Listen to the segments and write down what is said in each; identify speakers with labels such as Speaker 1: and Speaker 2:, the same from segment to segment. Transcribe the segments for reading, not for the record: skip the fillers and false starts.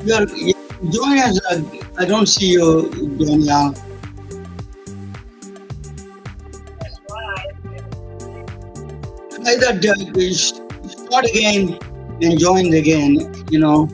Speaker 1: You're join us. I don't see you, Danielle. Try that. Start again and join again. You know.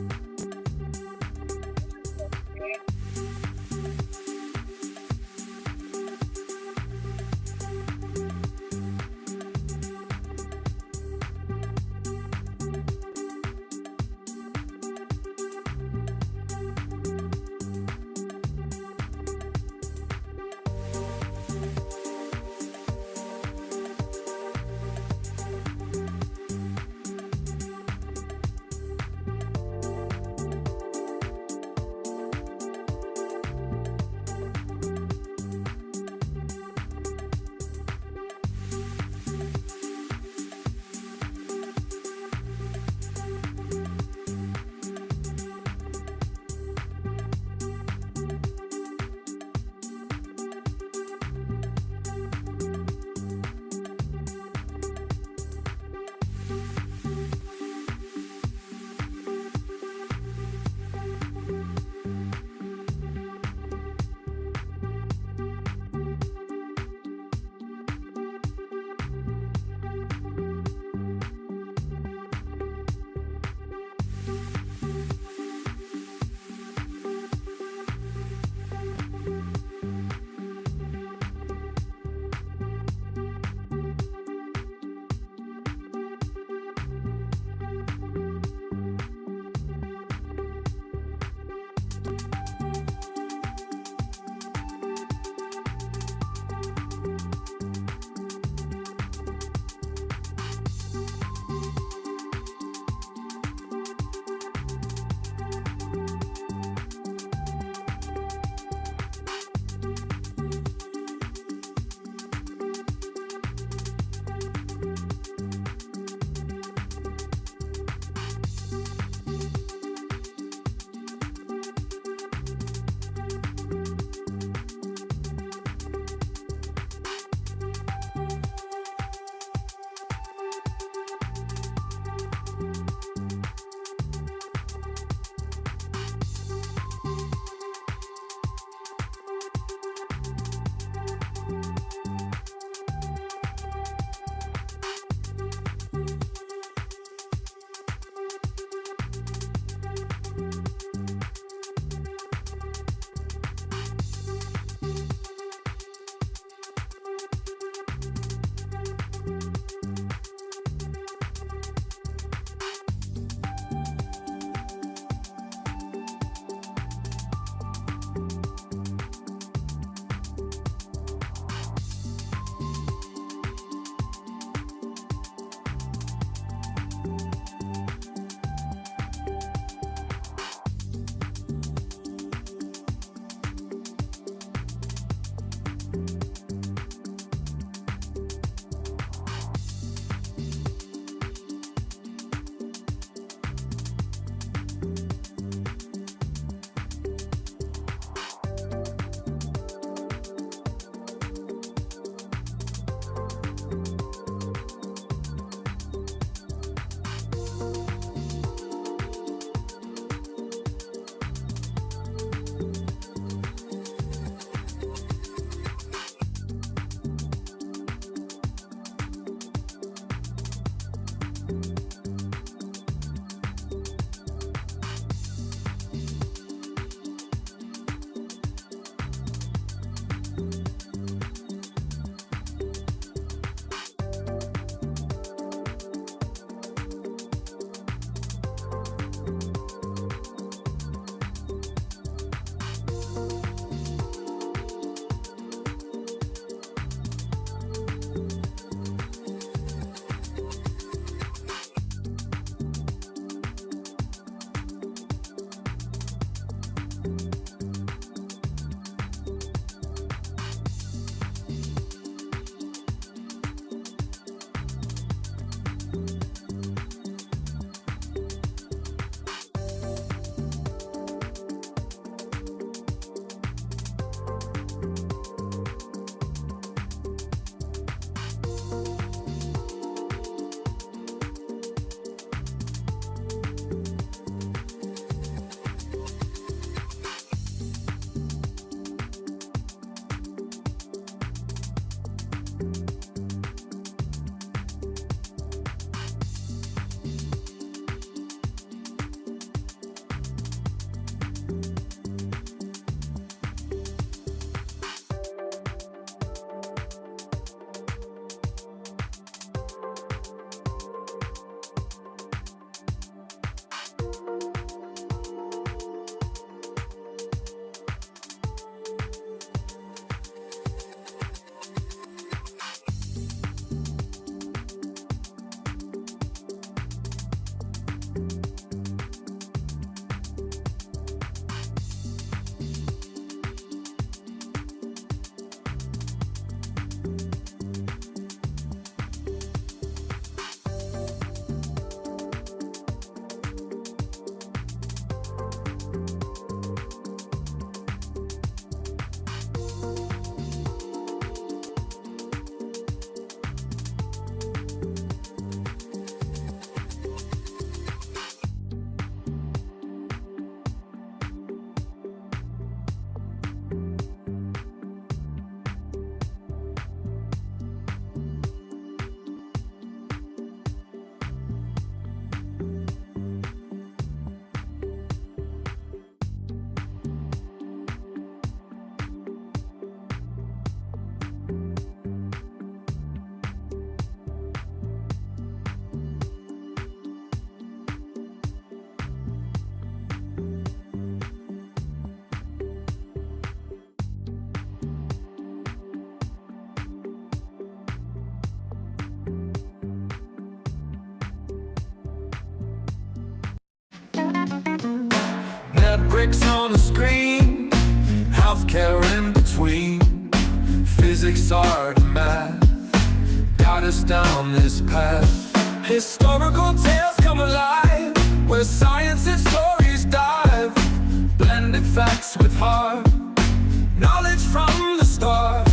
Speaker 2: bricks on the screen, healthcare in between. Physics, art, and math got us down this path. Historical tales come alive, where science and stories dive. Blended facts with heart, knowledge from the start.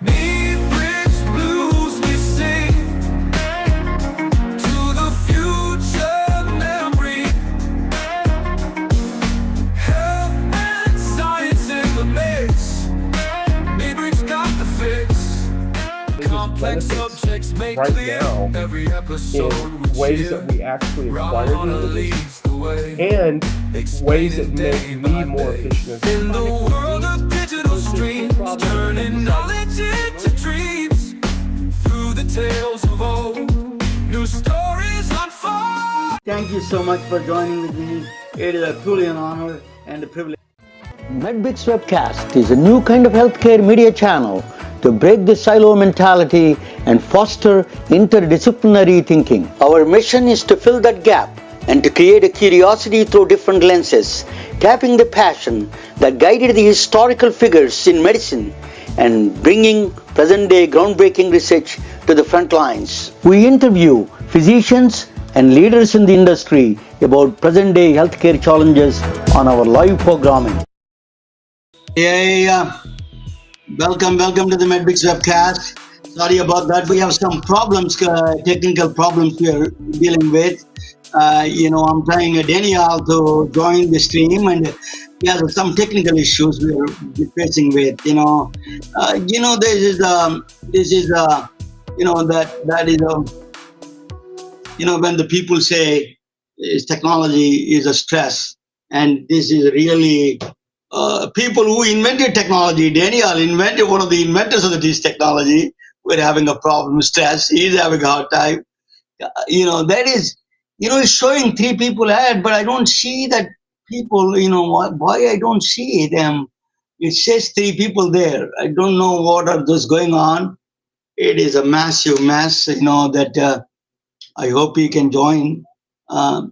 Speaker 2: Need bridge blues we sing to the future memory. Health and science in the mix. Midbridge got the fix. Complex subjects made
Speaker 3: right
Speaker 2: clear.
Speaker 3: now
Speaker 2: Every episode
Speaker 3: in ways that we actually acquire the knowledge
Speaker 2: leads the way.
Speaker 3: and ways that make me more efficient as
Speaker 2: In the world of digital streams, turning knowledge into dreams. Through the tales of old, new stories unfold.
Speaker 1: Thank you so much for joining with me. It is truly an honor and a privilege.
Speaker 4: MedBix Webcast is a new kind of healthcare media channel to break the silo mentality and foster interdisciplinary thinking. Our mission is to fill that gap and to create a curiosity through different lenses, tapping the passion that guided the historical figures in medicine and bringing present-day groundbreaking research to the front lines. We interview physicians and leaders in the industry about present-day healthcare challenges on our live programming.
Speaker 1: Welcome to the MedBix Webcast. Sorry about that. We have some problems, technical problems we are dealing with. I'm trying Daniel to join the stream, and yeah, there's some technical issues we are facing with. This is when the people say technology is a stress, and this is really. People who invented technology, Daniel invented, one of the inventors of this technology, we're having a problem, stress, he's having a hard time. That is, it's showing 3 people ad, but I don't see that people, why I don't see them. It says 3 people there. I don't know what are those going on. It is a massive mess, that I hope you can join. Pardon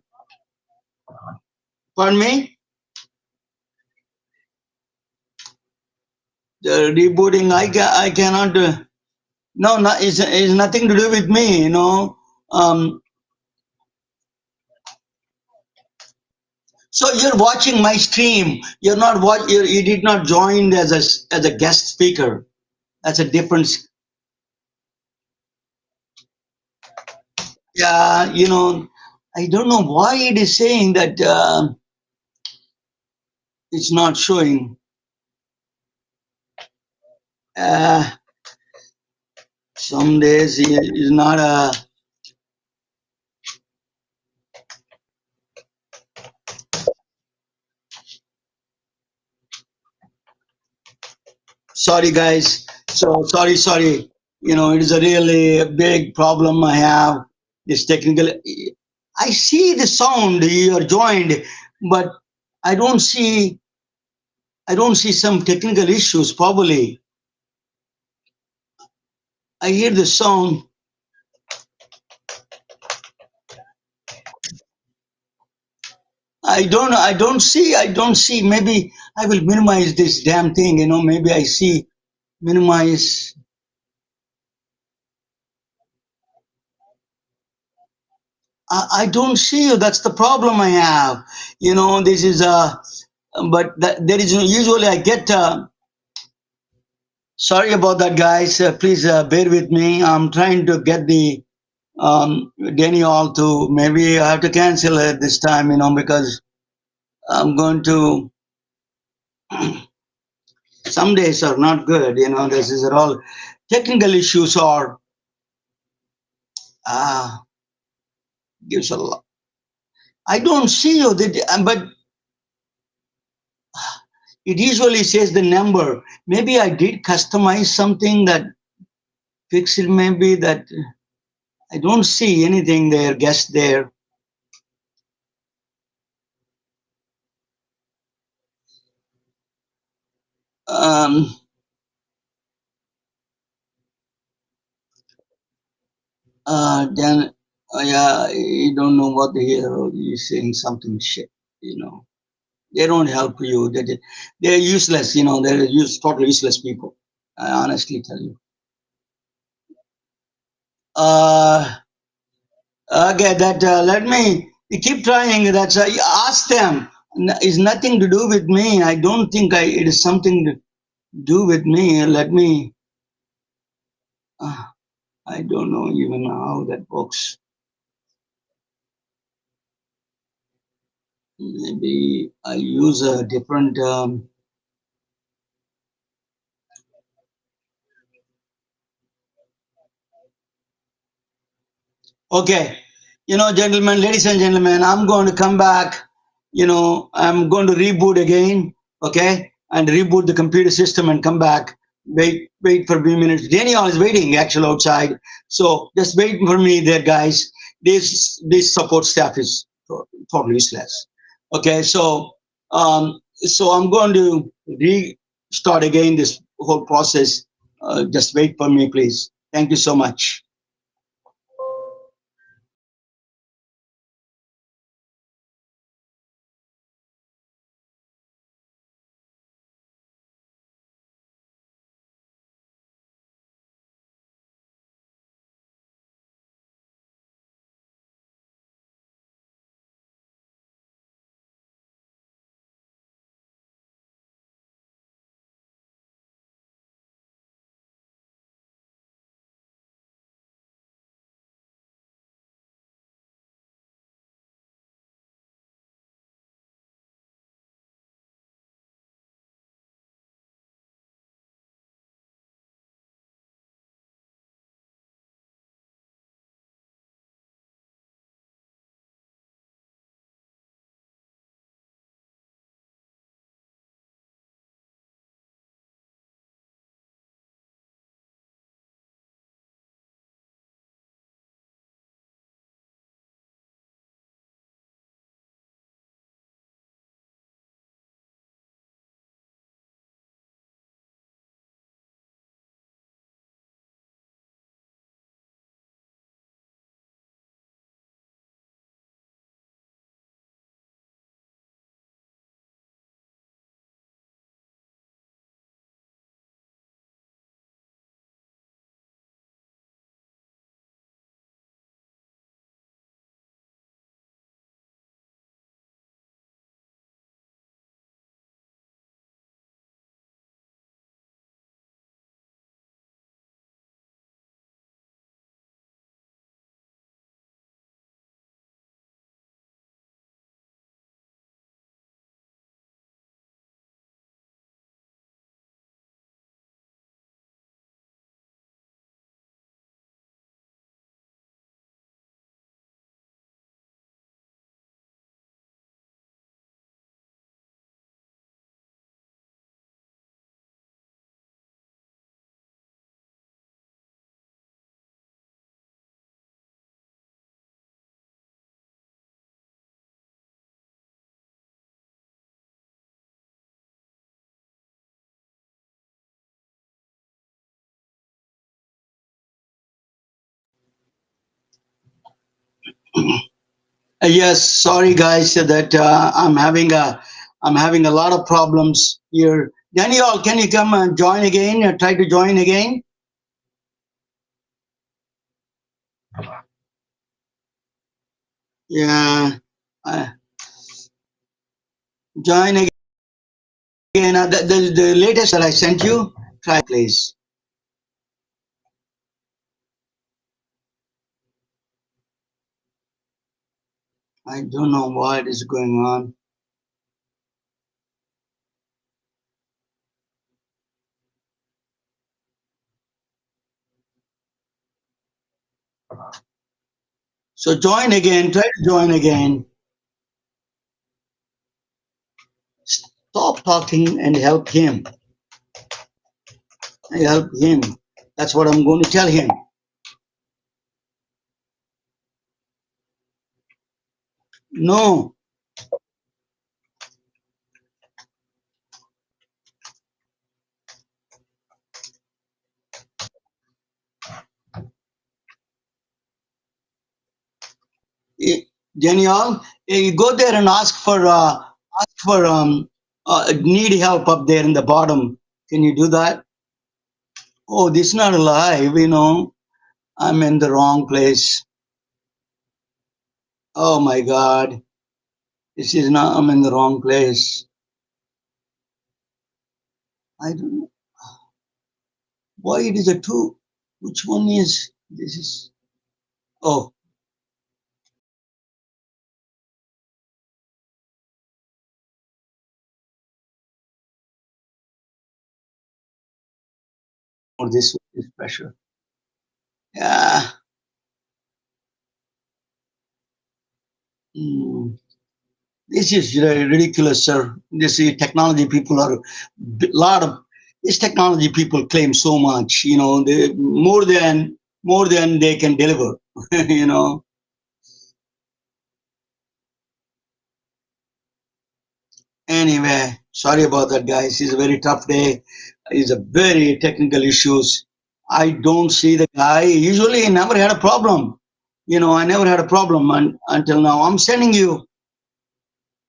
Speaker 1: me? The rebooting, I cannot. No, it's nothing to do with me. So you're watching my stream. You're not You did not join as a guest speaker. That's a difference. Yeah, I don't know why it is saying that it's not showing. Some days it's not a. Sorry, guys. So sorry. It is a really big problem I have. This technical. I see the sound you are joined, but I don't see. I don't see some technical issues. Probably I hear the sound. I don't see. Maybe I will minimize this damn thing. Maybe I see minimize. I don't see you. That's the problem I have. This is but there is usually I get. Sorry about that, guys. Please bear with me. I'm trying to get the Daniel to. Maybe I have to cancel it this time. Because I'm going to. Some days are not good. This is all technical issues or gives a lot. I don't see you, but it usually says the number. Maybe I did customize something that fix it. Maybe that I don't see anything there. Guest there. Then yeah, you don't know what the hero is saying something shit. They don't help you. They're useless. They're totally useless people. I honestly tell you. Okay, that let me keep trying. That's ask them. It's nothing to do with me. I don't think it is something to do with me. Let me. I don't know even how that works. Maybe I use a different. Okay, gentlemen, ladies and gentlemen, I'm going to come back. I'm going to reboot again. Okay, and reboot the computer system and come back. Wait for a few minutes. Daniel is waiting actually outside, so just wait for me there, guys. This support staff is totally useless. Okay, so I'm going to restart again this whole process. Just wait for me, please. Thank you so much. Yes, sorry guys that I'm having a lot of problems here. Daniel, can you come and join again? Try to join again. Yeah, uh, join again. The latest that I sent you. Try please. I don't know what is going on. So join again. Try to join again. Stop talking and help him. Help him. That's what I'm going to tell him. No. Daniel, you go there and ask for ask for need help up there in the bottom. Can you do that? Oh, this is not live. I'm in the wrong place. Oh my God, this is not. I'm in the wrong place. I don't know why it is a two. Which one is this? Is oh. Or this is pressure. Yeah. Hmm. This is ridiculous, sir. This is technology people are lot of these technology people claim so much. They more than they can deliver. you know. Anyway, sorry about that, guys. It's a very tough day. It's a very technical issues. I don't see the guy. Usually, I never had a problem. I never had a problem until now. I'm sending you.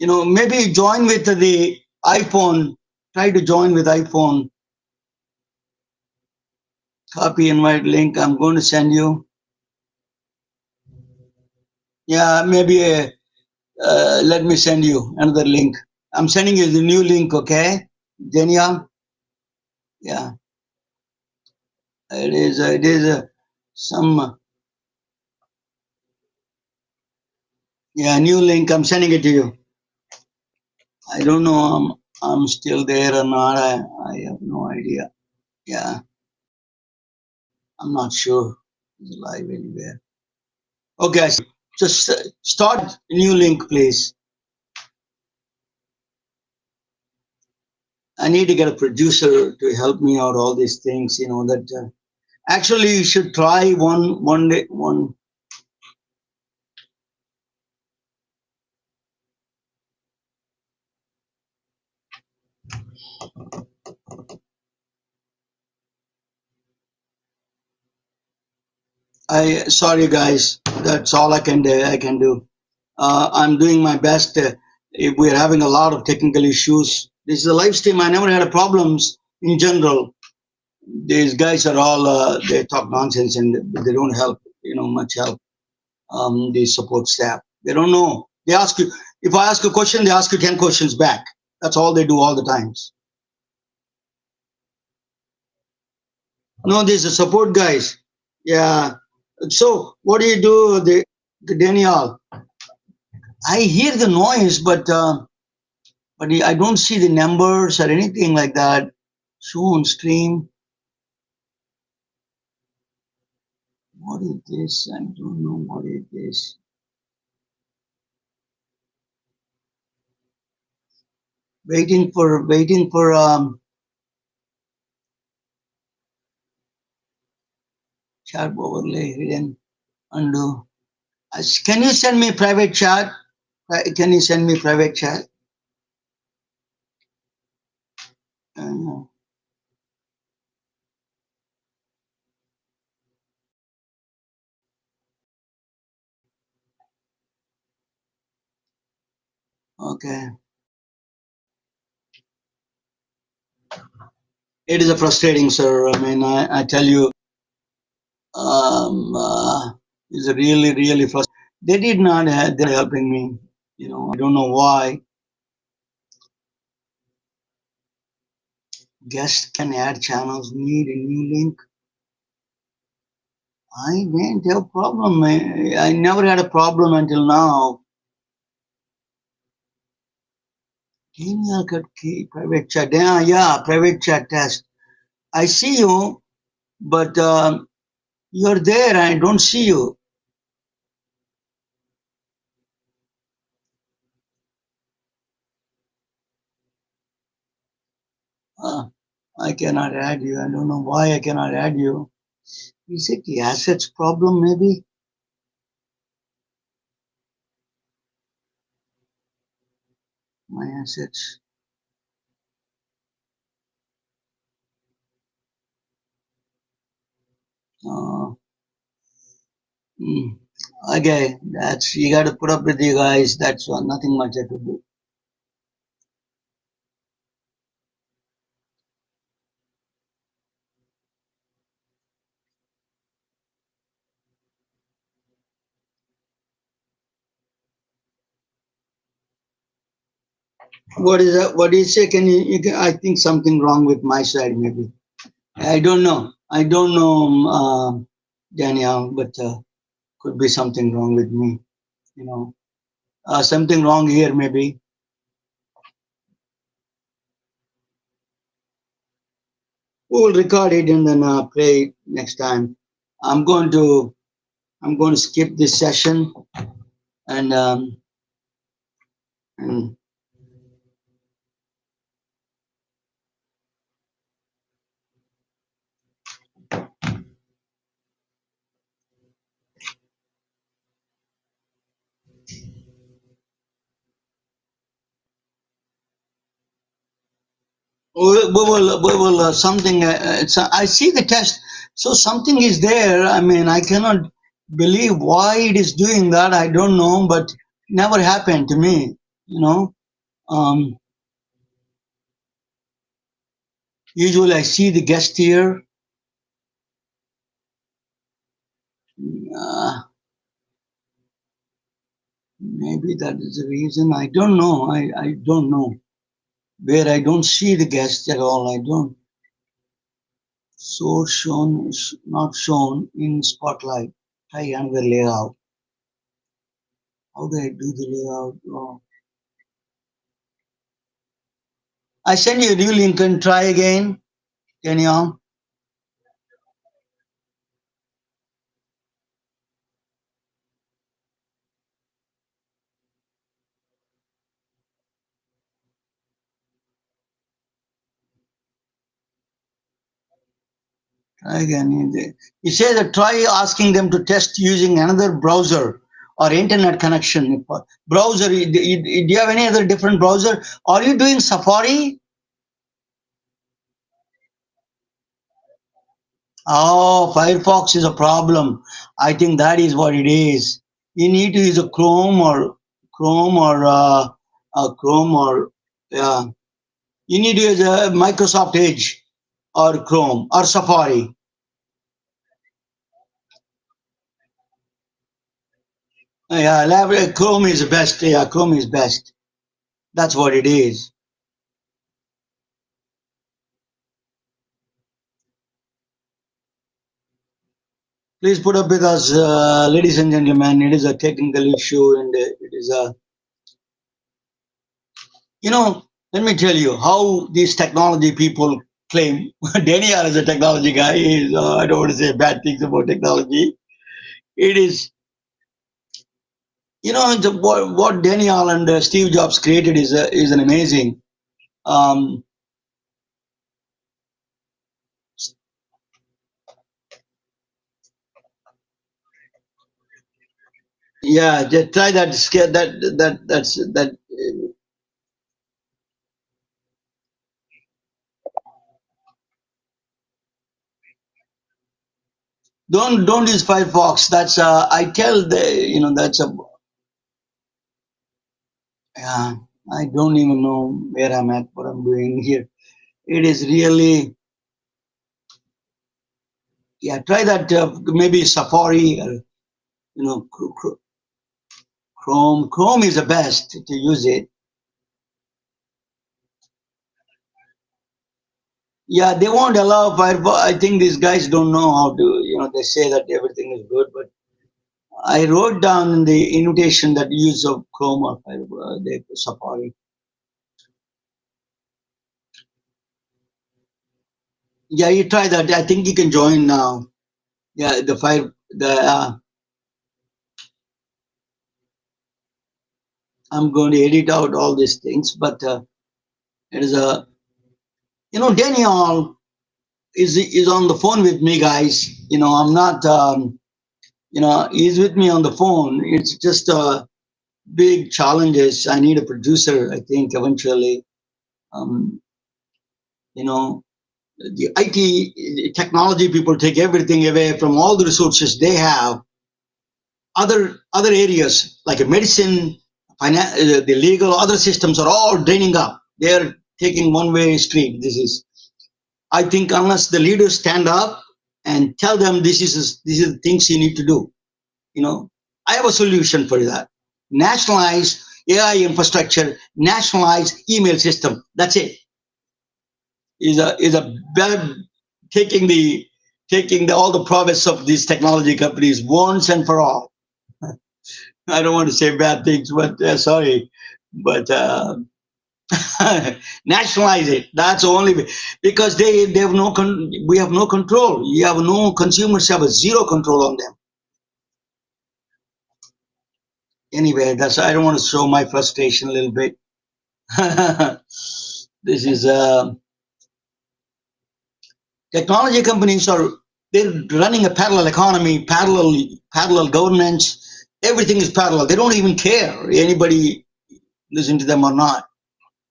Speaker 1: Maybe join with the iPhone. Try to join with iPhone. Copy invite link. I'm going to send you. Yeah, maybe let me send you another link. I'm sending you the new link, okay? Daniel? Yeah, it is some, yeah, new link. I'm sending it to you. I don't know I'm still there or not. I have no idea. Yeah, I'm not sure. It's live anywhere. Okay, just start a new link, please. I need to get a producer to help me out all these things, that actually you should try one day one. Sorry guys, that's all I can do. I'm doing my best. If we're having a lot of technical issues. This is a live stream. I never had a problems in general. These guys are all they talk nonsense and they don't help. Much help. The support staff. They don't know. They ask you if I ask a question, they ask you 10 questions back. That's all they do all the times. No, these are support guys. Yeah. So what do you do, the Daniel? I hear the noise, but I don't see the numbers or anything like that. Show on stream. What is this? I don't know what is this. Waiting for chat overlay hidden undo. Can you send me private chat? Can you send me private chat? Uh, okay. It is a frustrating, sir. I mean, I tell you, it's a really, really frustrating. They did not have, they're helping me. I don't know why. Guests can add channels, need a new link. I didn't have a problem. I never had a problem until now. Email Kottke, private chat. Yeah, private chat test. I see you, but you're there. I don't see you. I cannot add you. I don't know why I cannot add you. Is it the assets problem, maybe? My assets. Uh, hmm. Okay, that's you got to put up with you guys. That's nothing much I could do. What is that? What do you say? I think something wrong with my side, maybe. I don't know. I don't know, Danielle, but could be something wrong with me. You know, something wrong here, maybe. We will record it and then play it next time. I'm going to skip this session and and we will something. I see the test. So something is there. I mean, I cannot believe why it is doing that. I don't know, but never happened to me. You know. Um, Usually, I see the guest here. Uh, Maybe that is the reason. I don't know. I don't know where I don't see the guest at all. I don't. So shown, not shown in Spotlight. Try another layout. How do I do the layout? Oh. I send you a new link and try again. Can you? Try again. You say that try asking them to test using another browser or internet connection. Browser, do you have any other different browser? Are you doing Safari? Oh, Firefox is a problem. I think that is what it is. You need to use a Chrome or Chrome or yeah. You need to use a Microsoft Edge or Chrome or Safari. Yeah, Chrome is best. Yeah, Chrome is best. That's what it is. Please put up with us, ladies and gentlemen. It is a technical issue, and it is a. Let me tell you how these technology people claim. Daniel is a technology guy. I don't want to say bad things about technology. It is, what Daniel and Steve Jobs created is an amazing. Um, yeah, just try that. That. Don't use Firefox. That's I tell that's a. Yeah, I don't even know where I'm at, what I'm doing here. It is really, yeah, try that, maybe Safari or, Chrome. Chrome is the best to use it. Yeah, they won't allow Firefox. I think these guys don't know how to, they say that everything is good, but I wrote down in the invitation that use of Chrome or Firefox, the Safari. Yeah, you try that. I think you can join now. Yeah, I'm going to edit out all these things, but it is a, Daniel is on the phone with me, guys. I'm not, he's with me on the phone. It's just big challenges. I need a producer, I think, eventually. Um, the IT technology people take everything away from all the resources they have. Other areas like medicine, the legal, other systems are all draining up. They're taking one-way street. I think unless the leaders stand up and tell them this is the things you need to do, I have a solution for that. Nationalize AI infrastructure, nationalized email system. That's it. Is a better taking all the promise of these technology companies once and for all. I don't want to say bad things, but sorry, but nationalize it. That's the only way, because they have no we have no control. You have no consumers have a zero control on them. Anyway, that's I don't want to show my frustration a little bit. This is technology companies they're running a parallel economy, parallel governance. Everything is parallel. They don't even care anybody listen to them or not.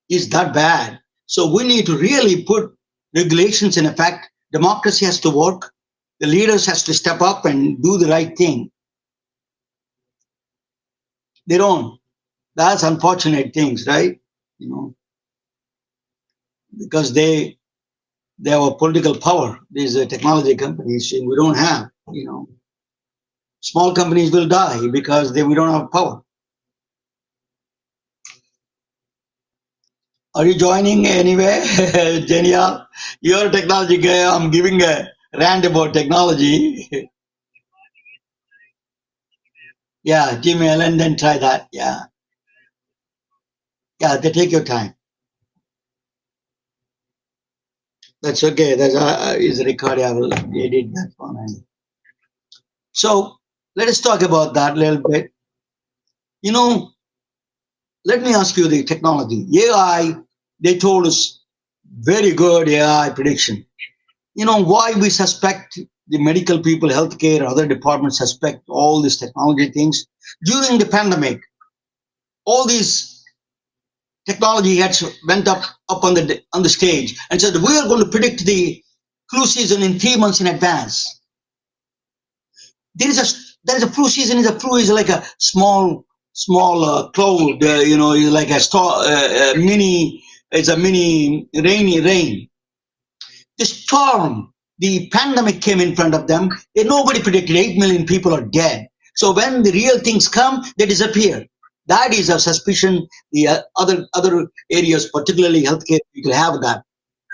Speaker 1: It's that bad. So we need to really put regulations in effect. Democracy has to work. The leaders has to step up and do the right thing. They don't. That's unfortunate things, right? You know, because they have a political power. These technology companies, we don't have. You know, small companies will die because we don't have power. Are you joining anyway, Genial? You're a technology guy. I'm giving a rant about technology. Yeah, Gmail and then try that. Yeah, yeah. They take your time. That's okay. That's is recorded. I will edit that one. So let us talk about that a little bit. You know, let me ask you the technology. AI, they told us very good AI prediction. You know, why we suspect the medical people, healthcare, other departments suspect all these technology things. During the pandemic, all these technology heads went up on the stage and said, we are going to predict the flu season in 3 months in advance. There is a flu season. Flu is like a small cloud. You know, is like a mini. It's a mini rain. The storm, the pandemic came in front of them. Nobody predicted 8 million people are dead. So when the real things come, they disappear. That is a suspicion. The other areas, particularly healthcare, people have that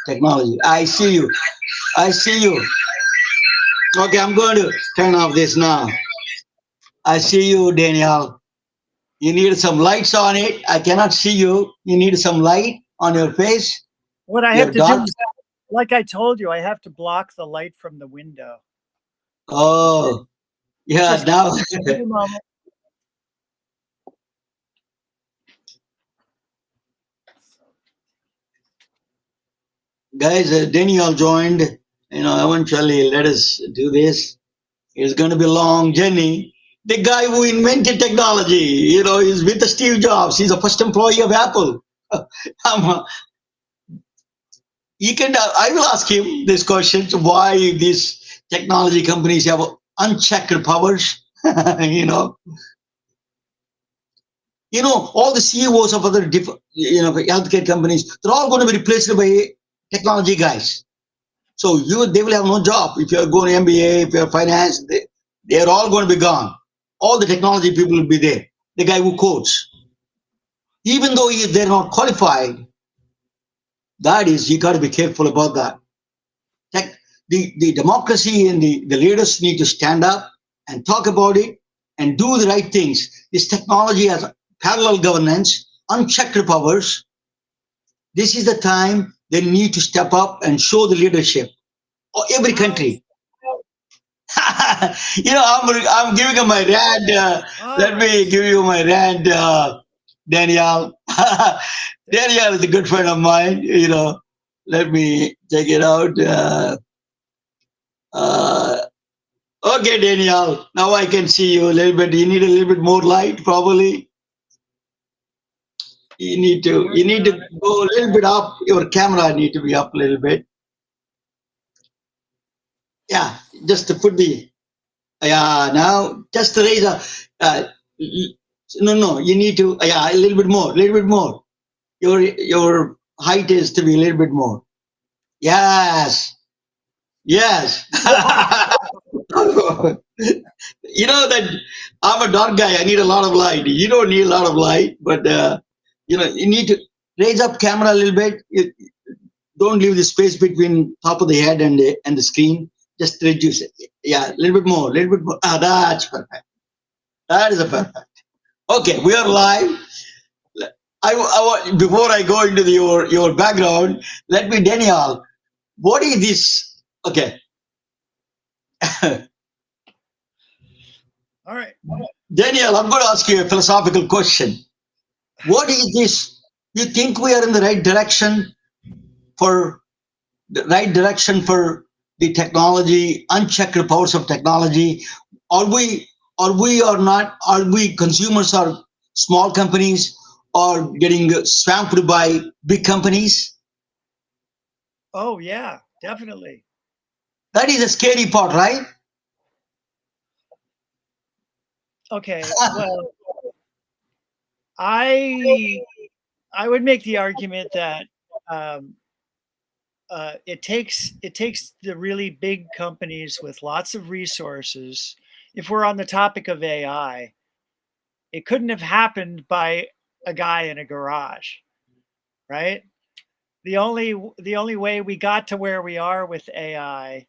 Speaker 1: technology. I see you. Okay, I'm going to turn off this now. I see you, Daniel. You need some lights on it. I cannot see you. You need some light on your face.
Speaker 5: What I have to do is, like I told you, I have to block the light from the window.
Speaker 1: Oh, yeah.
Speaker 5: Just
Speaker 1: now,
Speaker 5: give me a moment.
Speaker 1: guys, Daniel joined. You know, eventually, let us do this. It's going to be a long journey. The guy who invented technology, you know, is with Steve Jobs. He's the first employee of Apple. I will ask him these questions, why these technology companies have unchecked powers, you know. You know, all the CEOs of other healthcare companies, they're all going to be replaced by technology guys. So they will have no job. If you're going to MBA, if you're finance, they're all going to be gone. All the technology people will be there. The guy who codes, even though they're not qualified, that is, you got to be careful about that. The democracy and the leaders need to stand up and talk about it and do the right things. This technology has parallel governance, unchecked powers. This is the time they need to step up and show the leadership. Every country. You know, I'm giving you my rant. Let me give you my rant, Daniel. Daniel is a good friend of mine. You know, let me take it out. Okay, Daniel. Now I can see you a little bit. You need a little bit more light, probably. You need to go a little bit up. Your camera need to be up a little bit. Yeah, just to put the now just to raise no, you need to a little bit more. Your height is to be a little bit more. Yes. know, you know that I'm a dark guy. I need a lot of light. You don't need a lot of light, but you know, you need to raise up camera a little bit. Don't leave the space between top of the head and the screen. Just reduce it. Yeah, a little bit more, a little bit more. Ah, that's perfect. That is a perfect. Okay, we are live. Before I go into your background, let me, Daniel, what is this? Okay.
Speaker 5: All right.
Speaker 1: Daniel, I'm going to ask you a philosophical question. What is this? You think we are in the right direction for the technology, unchecked powers of technology? Are we or not? Are we consumers or small companies or getting swamped by big companies?
Speaker 5: Oh yeah, definitely.
Speaker 1: That is a scary part, right?
Speaker 5: Okay. Well, I would make the argument that um, it takes the really big companies with lots of resources. If we're on the topic of AI, it couldn't have happened by a guy in a garage, right? The only way we got to where we are with AI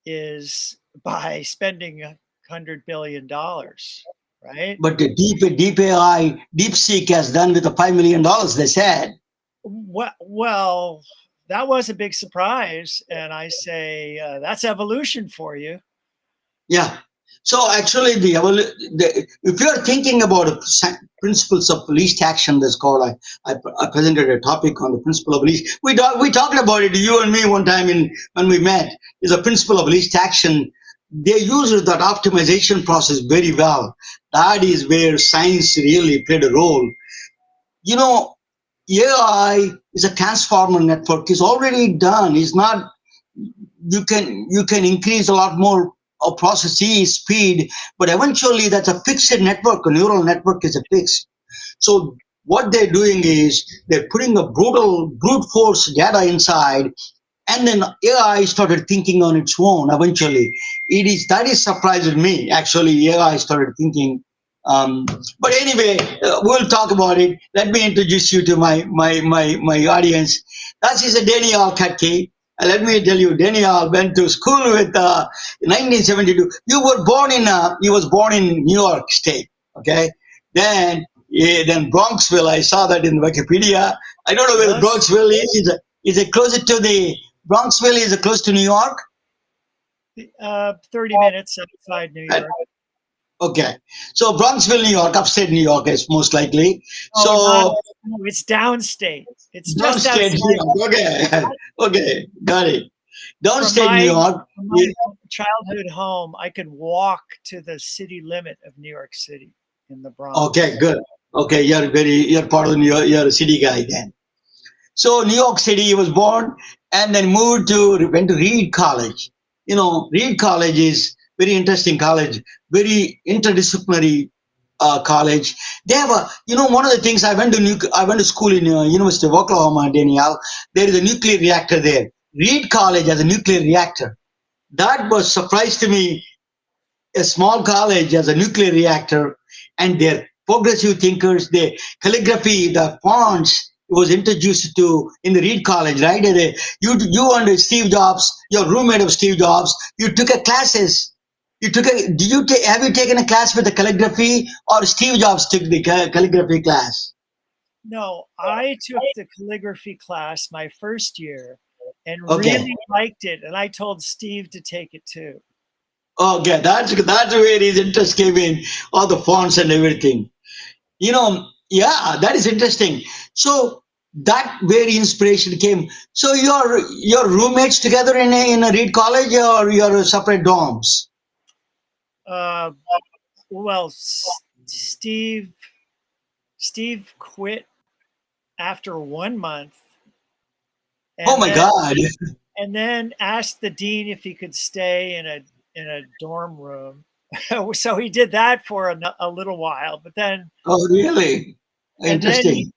Speaker 5: is by spending $100 billion, right?
Speaker 1: But the deep AI, DeepSeek has done with the $5 million. They said.
Speaker 5: Well, that was a big surprise, and I say that's evolution for you.
Speaker 1: Yeah. So actually, if you are thinking about principles of least action, that's called. I presented a topic on the principle of least. We talked about it, you and me, one time when we met. Is a principle of least action. They use that optimization process very well. That is where science really played a role. You know, AI is a transformer network. It's already done. It's not. You can increase a lot more of processes speed, but eventually that's a fixed network. A neural network is a fixed. So what they're doing is they're putting a brute force data inside, and then AI started thinking on its own. Eventually, that is surprising me. Actually, AI started thinking. But anyway, we'll talk about it. Let me introduce you to my audience. That is a Daniel Kottke. Let me tell you, Daniel went to school with 1972. He was born in New York State. Okay, then Bronxville. I saw that in Wikipedia. I don't know where
Speaker 5: Yes.
Speaker 1: Bronxville is. Is it closer to the Bronxville? Is it close to New York?
Speaker 5: 30 minutes outside New York.
Speaker 1: Okay, so Bronxville, New York, upstate New York is most likely.
Speaker 5: No, it's downstate. It's just
Speaker 1: Downstate New
Speaker 5: outside.
Speaker 1: York. Okay, okay, got it.
Speaker 5: From
Speaker 1: Downstate New York.
Speaker 5: my childhood home, I could walk to the city limit of New York City in the Bronx.
Speaker 1: Okay, good. Okay, you're part of the you're a city guy then. So New York City, he was born and then went to Reed College. You know, Reed College is very interesting college, very interdisciplinary college. They have one of the things I went to school in University of Oklahoma, Daniel. There is a nuclear reactor there. Reed College has a nuclear reactor. That was surprise to me. A small college has a nuclear reactor, and they're progressive thinkers. The calligraphy, the fonts was introduced to in the Reed College, right? You and Steve Jobs, your roommate of Steve Jobs, you took a classes. Have you taken a class with the calligraphy, or Steve Jobs took the calligraphy class?
Speaker 5: No, I took the calligraphy class my first year and
Speaker 1: Okay.
Speaker 5: really liked it, and I told Steve to take it too.
Speaker 1: Okay, that's where his interest came in, all the fonts and everything. Yeah, that is interesting. So that where inspiration came. So your roommates together in a Reed College, or your separate dorms?
Speaker 5: Uh, well, Steve quit after 1 month,
Speaker 1: Oh
Speaker 5: and
Speaker 1: my
Speaker 5: then
Speaker 1: God!
Speaker 5: asked the dean if he could stay in a dorm room. So he did that for a little while, but then
Speaker 1: Oh really?
Speaker 5: and then
Speaker 1: Interesting.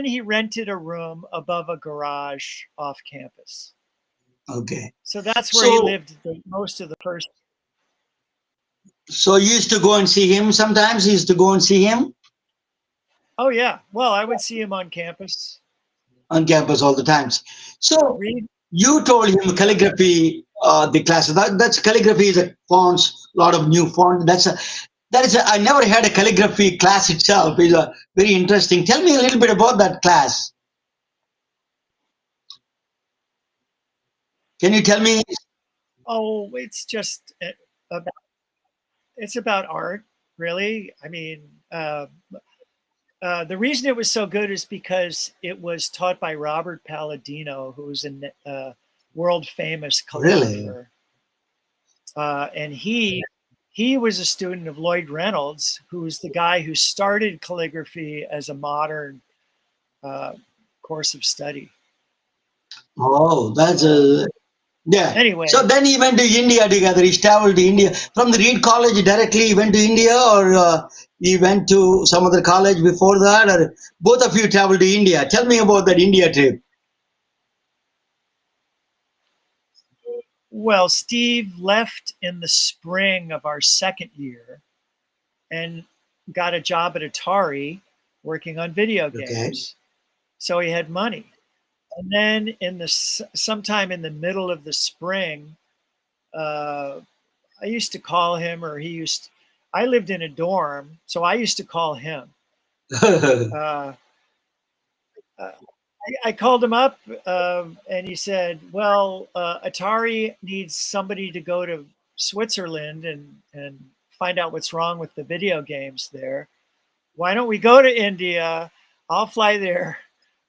Speaker 5: he rented a room above a garage off campus.
Speaker 1: Okay.
Speaker 5: So that's where he
Speaker 1: So
Speaker 5: lived most of the first
Speaker 1: So you used to go and see him sometimes? You used to go and see him
Speaker 5: Oh yeah. Well, I would see him on campus.
Speaker 1: on campus all the times. So
Speaker 5: Read.
Speaker 1: you told him calligraphy, the class. That's calligraphy is a fonts, a lot of new font. I never had a calligraphy class itself. It's a very interesting. Tell me a little bit about that class. Can you tell me?
Speaker 5: Oh, it's just about it's about art, really. I mean, the reason it was so good is because it was taught by Robert Palladino, who's a world famous
Speaker 1: Really?
Speaker 5: calligrapher, and he was a student of Lloyd Reynolds, who's the guy who started calligraphy as a modern course of study.
Speaker 1: Oh, that's a yeah.
Speaker 5: Anyway,
Speaker 1: So then he went to India together. He traveled to India from the Reed College directly. He went to India, or he went to some other college before that, or both of you traveled to India. Tell me about that India trip.
Speaker 5: well, Steve left in the spring of our second year and got a job at Atari working on video
Speaker 1: Okay.
Speaker 5: games. So he had money. And then sometime in the middle of the spring, I used to call him, or I lived in a dorm, so I used to call him. Uh, I called him up, and he said, "Well, Atari needs somebody to go to Switzerland and find out what's wrong with the video games there. Why don't we go to India? I'll fly there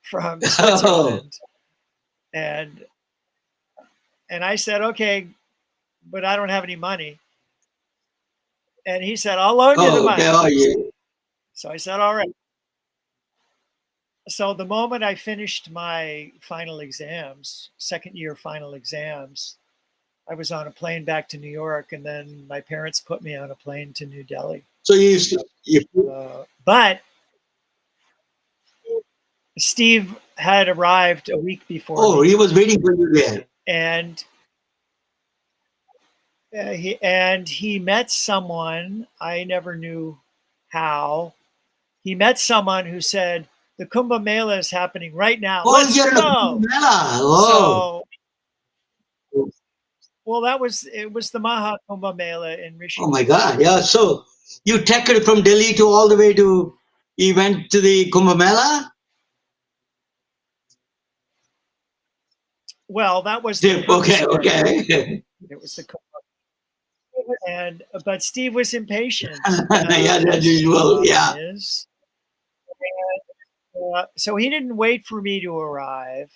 Speaker 5: from
Speaker 1: Oh,
Speaker 5: Switzerland." And I said, "Okay, but I don't have any money." And he said, "I'll loan you the
Speaker 1: oh, okay.
Speaker 5: money."
Speaker 1: Oh, yeah.
Speaker 5: So I said, "All right." So the moment I finished my final exams, second year final exams, I was on a plane back to New York, and then my parents put me on a plane to New Delhi.
Speaker 1: So you
Speaker 5: But Steve had arrived a week before
Speaker 1: oh,
Speaker 5: me,
Speaker 1: he was waiting for you there.
Speaker 5: and he met someone. I never knew how. He met someone who said, "The Kumbh Mela is happening right now.
Speaker 1: Oh,
Speaker 5: Let's
Speaker 1: you're in a
Speaker 5: go."
Speaker 1: Mela. Oh,
Speaker 5: So, well, it was the Maha Kumbh Mela in
Speaker 1: oh my
Speaker 5: Rishikesh.
Speaker 1: God. Yeah. So you trekked from Delhi to all the way to, he went to the Kumbh Mela
Speaker 5: Well, that was the
Speaker 1: trip.
Speaker 5: purpose
Speaker 1: Okay.
Speaker 5: of our trip.
Speaker 1: Okay.
Speaker 5: It was the Kumbh. And but Steve was impatient,
Speaker 1: Yeah, as
Speaker 5: as he
Speaker 1: usual.
Speaker 5: often
Speaker 1: Yeah.
Speaker 5: is. So he didn't wait for me to arrive.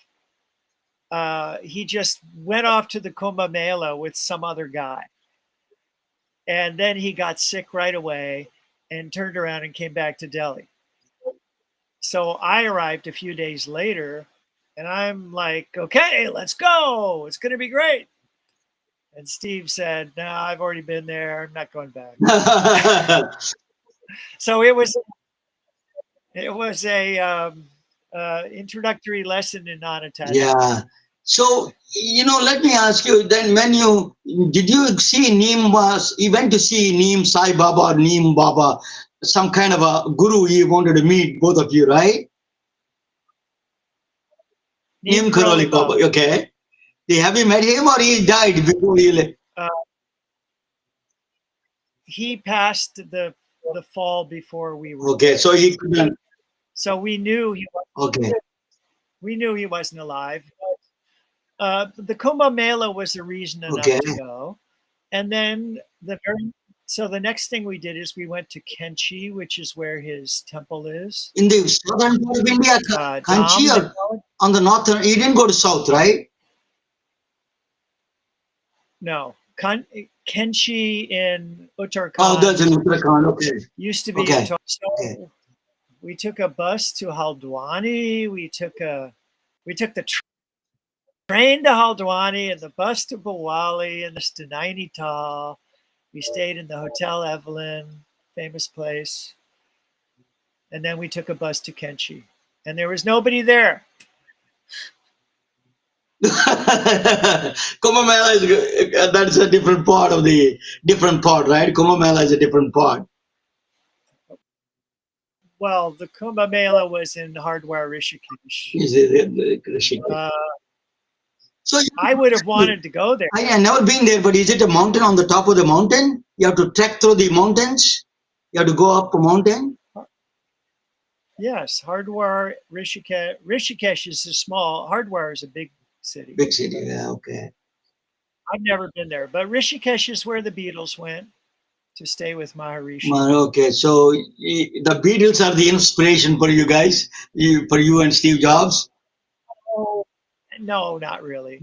Speaker 5: He just went off to the Kumbh Mela with some other guy. And then he got sick right away and turned around and came back to Delhi. So I arrived a few days later, and I'm like, "Okay, let's go. It's going to be great." And Steve said, "No, I've already been there. I'm not going back." So it was a introductory lesson in non-attachment.
Speaker 1: Yeah. So, let me ask you then, did you see you went to see Neem Sai Baba or Neem Baba, some kind of a guru you wanted to meet, both of you, right? Neem Karoli Baba. Okay. Have you met him, or he died before he left?
Speaker 5: He passed the fall before we were.
Speaker 1: Okay. So he couldn't.
Speaker 5: So we knew he wasn't alive. The Kumbh Mela was a reason enough to go. And then the next thing we did is we went to Kenchi, which is where his temple is.
Speaker 1: In the southern part of India, Kanchi, or on the northern, he didn't go to south, right?
Speaker 5: No, Kenchi in Uttarakhand.
Speaker 1: Oh, that's in Uttarakhand. Okay.
Speaker 5: Used to be.
Speaker 1: Okay.
Speaker 5: So we took a bus to Haldwani. We took the train to Haldwani and the bus to Bawali and to Nainital. We stayed in the Hotel Evelyn, famous place. And then we took a bus to Kenchi. And there was nobody there.
Speaker 1: Kumbh Mela is that's a different part of the different part, right? Kumbh Mela is a different part.
Speaker 5: Well, the Kumbh Mela was in Hardwar, Rishikesh.
Speaker 1: Is it Rishikesh? So
Speaker 5: I would have wanted to go there.
Speaker 1: I have never been there, but is it a mountain on the top of the mountain? You have to trek through the mountains. You have to go up a mountain.
Speaker 5: Yes, Hardwar, Rishikesh. Rishikesh is a small. Hardwar is a big city.
Speaker 1: Big city, yeah, okay.
Speaker 5: I've never been there, but Rishikesh is where the Beatles went to stay with Maharishi.
Speaker 1: Okay, so the Beatles are the inspiration for you guys, for you and Steve Jobs.
Speaker 5: Oh, no, not really.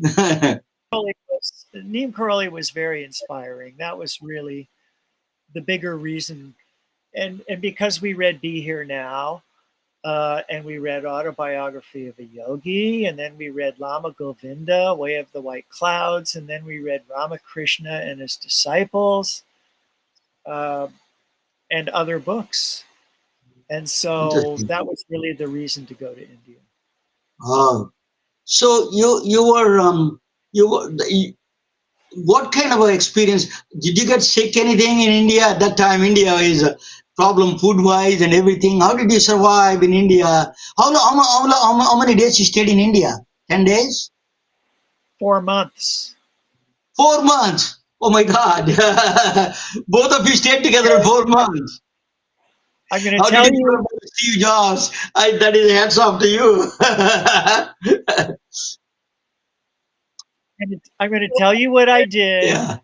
Speaker 5: Neem Karoli was very inspiring. That was really the bigger reason. And because we read Be Here Now, and we read Autobiography of a Yogi, and then we read Lama Govinda, Way of the White Clouds, and then we read Ramakrishna and his disciples, and other books. And so that was really the reason to go to India.
Speaker 1: Oh, so you were what kind of an experience? Did you get sick anything in India at that time? India is a problem food wise and everything. How did you survive in India? How many days you stayed in India? 10 days?
Speaker 5: 4 months.
Speaker 1: 4 months. Oh my God. Both of you stayed together 4 months.
Speaker 5: I'm going to tell you.
Speaker 1: Steve Jobs, that is hats off to you.
Speaker 5: I'm going to tell you what I did,
Speaker 1: Yeah.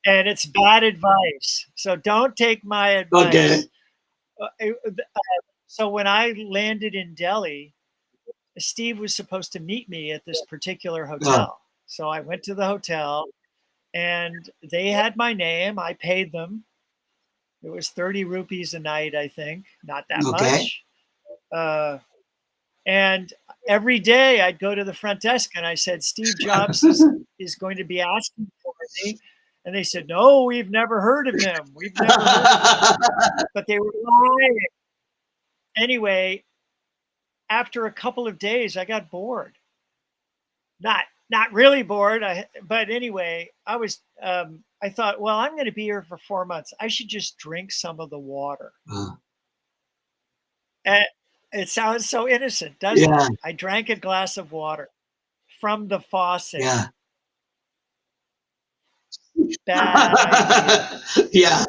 Speaker 5: and it's bad advice. So don't take my advice. Okay. So when I landed in Delhi, Steve was supposed to meet me at this particular hotel. So I went to the hotel, and they had my name. I paid them. It was 30 rupees a night, I think, not that much. And every day I'd go to the front desk and I said, Steve Jobs is going to be asking for me. And they said, no, we've never heard of him. We've never heard of him. But they were lying. Anyway, after a couple of days, I got bored. Not really bored. But anyway, I thought, well, I'm going to be here for 4 months. I should just drink some of the water. And it sounds so innocent, doesn't it? I drank a glass of water from the faucet. Yeah. Bad idea.
Speaker 1: Yeah.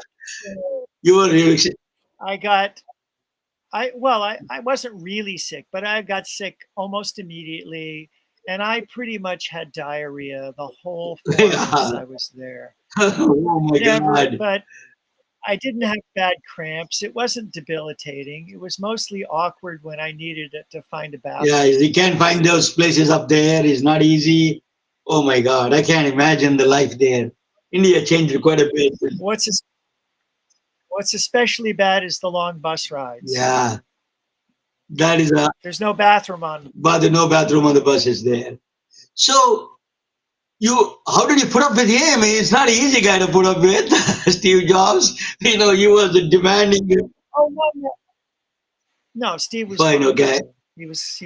Speaker 1: You were really sick.
Speaker 5: I wasn't really sick, but I got sick almost immediately. And I pretty much had diarrhea the whole 4 months I was there.
Speaker 1: Oh my God.
Speaker 5: But I didn't have bad cramps. It wasn't debilitating. It was mostly awkward when I needed it to find a bathroom.
Speaker 1: Yeah, you can't find those places up there. It's not easy. Oh my God, I can't imagine the life there. India changed quite a bit.
Speaker 5: What's especially bad is the long bus rides.
Speaker 1: Yeah, that is
Speaker 5: there's no bathroom on.
Speaker 1: But there's no bathroom on the buses there. So how did you put up with him? I mean, it's not an easy guy to put up with, Steve Jobs. You know, you was demanding.
Speaker 5: Oh no, Steve was
Speaker 1: fine. Okay.
Speaker 5: He was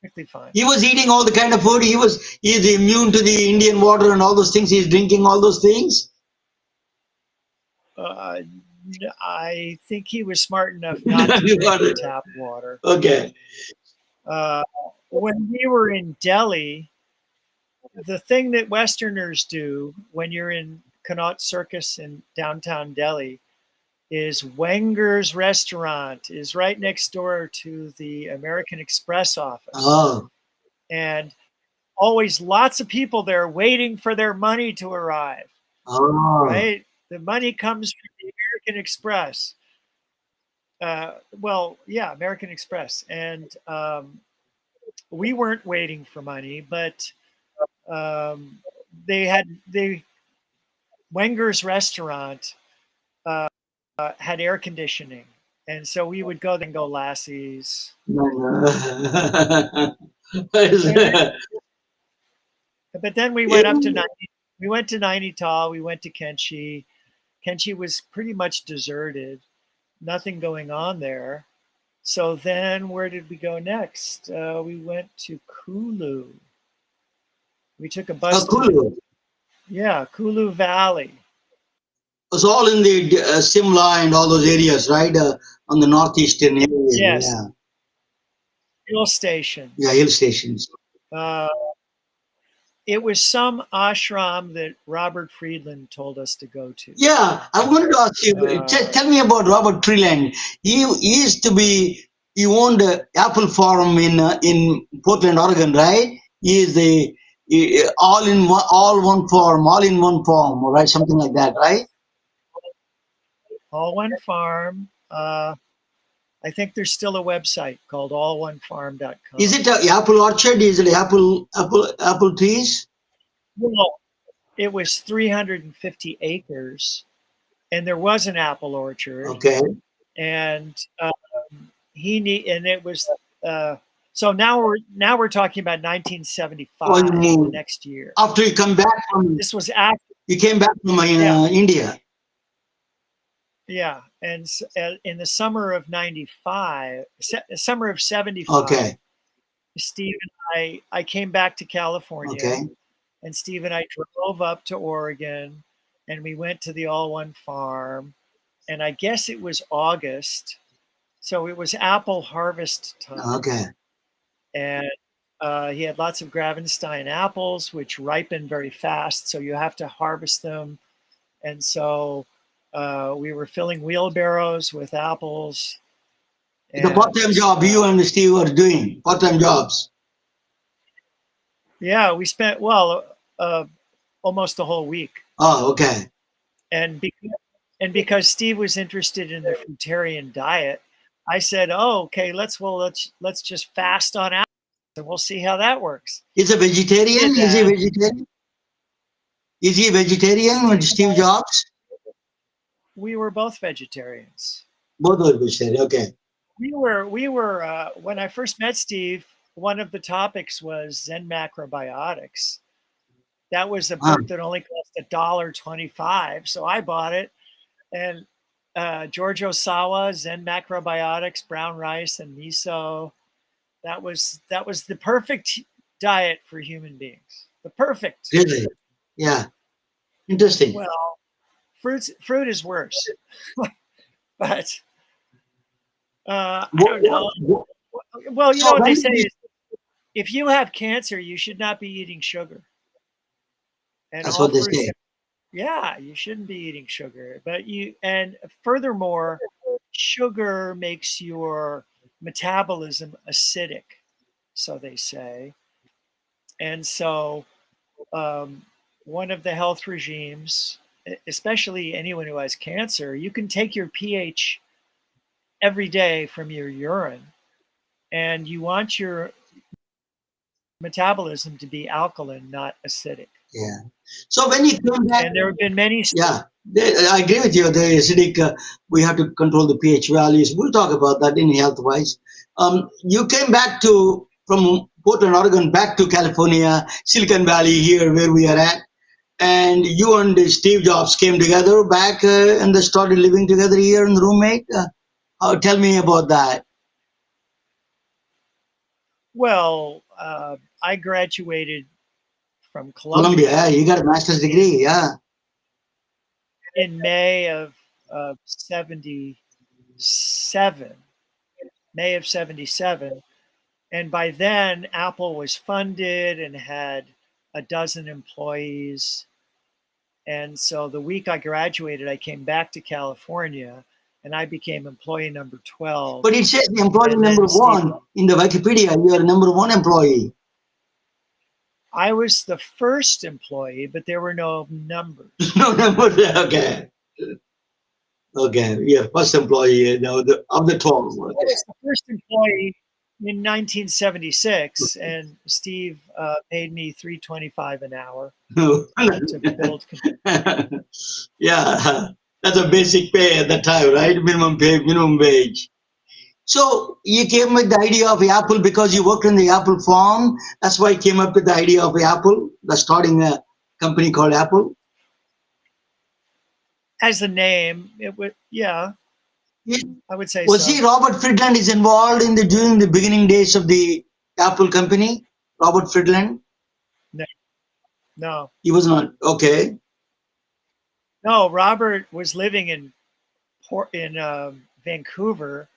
Speaker 5: perfectly fine.
Speaker 1: He was eating all the kind of food. He's immune to the Indian water and all those things. He's drinking all those things.
Speaker 5: I think he was smart enough not to drink tap water.
Speaker 1: Okay.
Speaker 5: When we were in Delhi, the thing that Westerners do when you're in Connaught Circus in downtown Delhi is Wenger's restaurant is right next door to the American Express office.
Speaker 1: Oh.
Speaker 5: And always lots of people there waiting for their money to arrive.
Speaker 1: Oh.
Speaker 5: Right? The money comes from the American Express. American Express. And we weren't waiting for money, but Wenger's restaurant had air conditioning, and so we would go there and go lassies. But then we went up to we went to Nainital, we went to Kenchi. Kenchi was pretty much deserted, nothing going on there. So then where did we go next? We went to Kulu. We took a bus to
Speaker 1: Kulu.
Speaker 5: Kulu Valley.
Speaker 1: It was all in the Simla and all those areas, right? On the northeastern area.
Speaker 5: Yes.
Speaker 1: Yeah.
Speaker 5: Hill station.
Speaker 1: Yeah, hill stations.
Speaker 5: It was some ashram that Robert Friedland told us to go to.
Speaker 1: Yeah, I wanted to ask you, tell me about Robert Freeland. He used to be, he owned Apple Farm in Portland, Oregon, right? He is the all in one farm, right? Something like that, right?
Speaker 5: All One Farm. I think there's still a website called allonefarm.com.
Speaker 1: Is it an apple orchard? Is it apple trees?
Speaker 5: Well, it was 350 acres, and there was an apple orchard.
Speaker 1: Okay.
Speaker 5: And it was so now we're talking about 1975, the next year.
Speaker 1: After you come back from
Speaker 5: this was after
Speaker 1: you came back from India.
Speaker 5: Yeah, and in the summer of 95, summer of 75.
Speaker 1: Okay.
Speaker 5: Steve and I came back to California.
Speaker 1: Okay.
Speaker 5: And Steve and I drove up to Oregon, and we went to the All One Farm, and I guess it was August, so it was apple harvest time.
Speaker 1: Okay.
Speaker 5: And he had lots of Gravenstein apples, which ripen very fast, so you have to harvest them. And so we were filling wheelbarrows with apples.
Speaker 1: The part-time job you and Steve were doing, part-time jobs.
Speaker 5: Yeah, we spent, almost a whole week.
Speaker 1: Oh, okay.
Speaker 5: And because Steve was interested in the fruitarian diet, I said, "Oh, okay, let's just fast on apples, and we'll see how that works."
Speaker 1: He's a vegetarian. Is he vegetarian? Is he vegetarian with Steve Jobs?
Speaker 5: We were both vegetarians.
Speaker 1: Both were vegetarian. Okay.
Speaker 5: We were when I first met Steve, one of the topics was Zen macrobiotics. That was a book that only cost $1.25, so I bought it. And George Osawa, Zen macrobiotics, brown rice and miso. That was the perfect diet for human beings. The perfect.
Speaker 1: Really? Yeah. Interesting.
Speaker 5: Well, fruit is worse, but I don't know. Well, you know what they say is, if you have cancer, you should not be eating sugar. And
Speaker 1: that's what they say.
Speaker 5: Yeah, you shouldn't be eating sugar. And furthermore, sugar makes your metabolism acidic, so they say. And so one of the health regimes, especially anyone who has cancer, you can take your pH every day from your urine, and you want your metabolism to be alkaline, not acidic.
Speaker 1: Yeah. So when you come back,
Speaker 5: and there have been many.
Speaker 1: Yeah, I agree with you. The acidic, we have to control the pH values. We'll talk about that in health-wise. You came back from Portland, Oregon, back to California, Silicon Valley, here where we are at, and you and Steve Jobs came together back and they started living together here in the roommate. Tell me about that.
Speaker 5: Well, I graduated from Columbia.
Speaker 1: Yeah, you got a master's degree, yeah.
Speaker 5: In May of 77, May of 77. And by then, Apple was funded and had a dozen employees. And so the week I graduated, I came back to California and I became employee number 12.
Speaker 1: But it says employee number 1 in the Wikipedia. You are number 1 employee.
Speaker 5: I was the first employee, but there were no numbers.
Speaker 1: No numbers. Okay. Okay. Yeah, first employee. Of the 12. Okay.
Speaker 5: I was the first employee in 1976, and Steve paid me $3.25 an hour to build.
Speaker 1: Yeah, that's a basic pay at that time, right? Minimum pay, minimum wage. So you came with the idea of Apple because you worked in the Apple farm. That's why you came up with the idea of Apple, starting a company called Apple.
Speaker 5: As the name, it would, yeah. I would say
Speaker 1: Was
Speaker 5: so.
Speaker 1: he Robert Friedland is involved during the beginning days of the Apple company? Robert Friedland?
Speaker 5: No. No,
Speaker 1: He was not. Okay.
Speaker 5: no. Robert was living in Vancouver.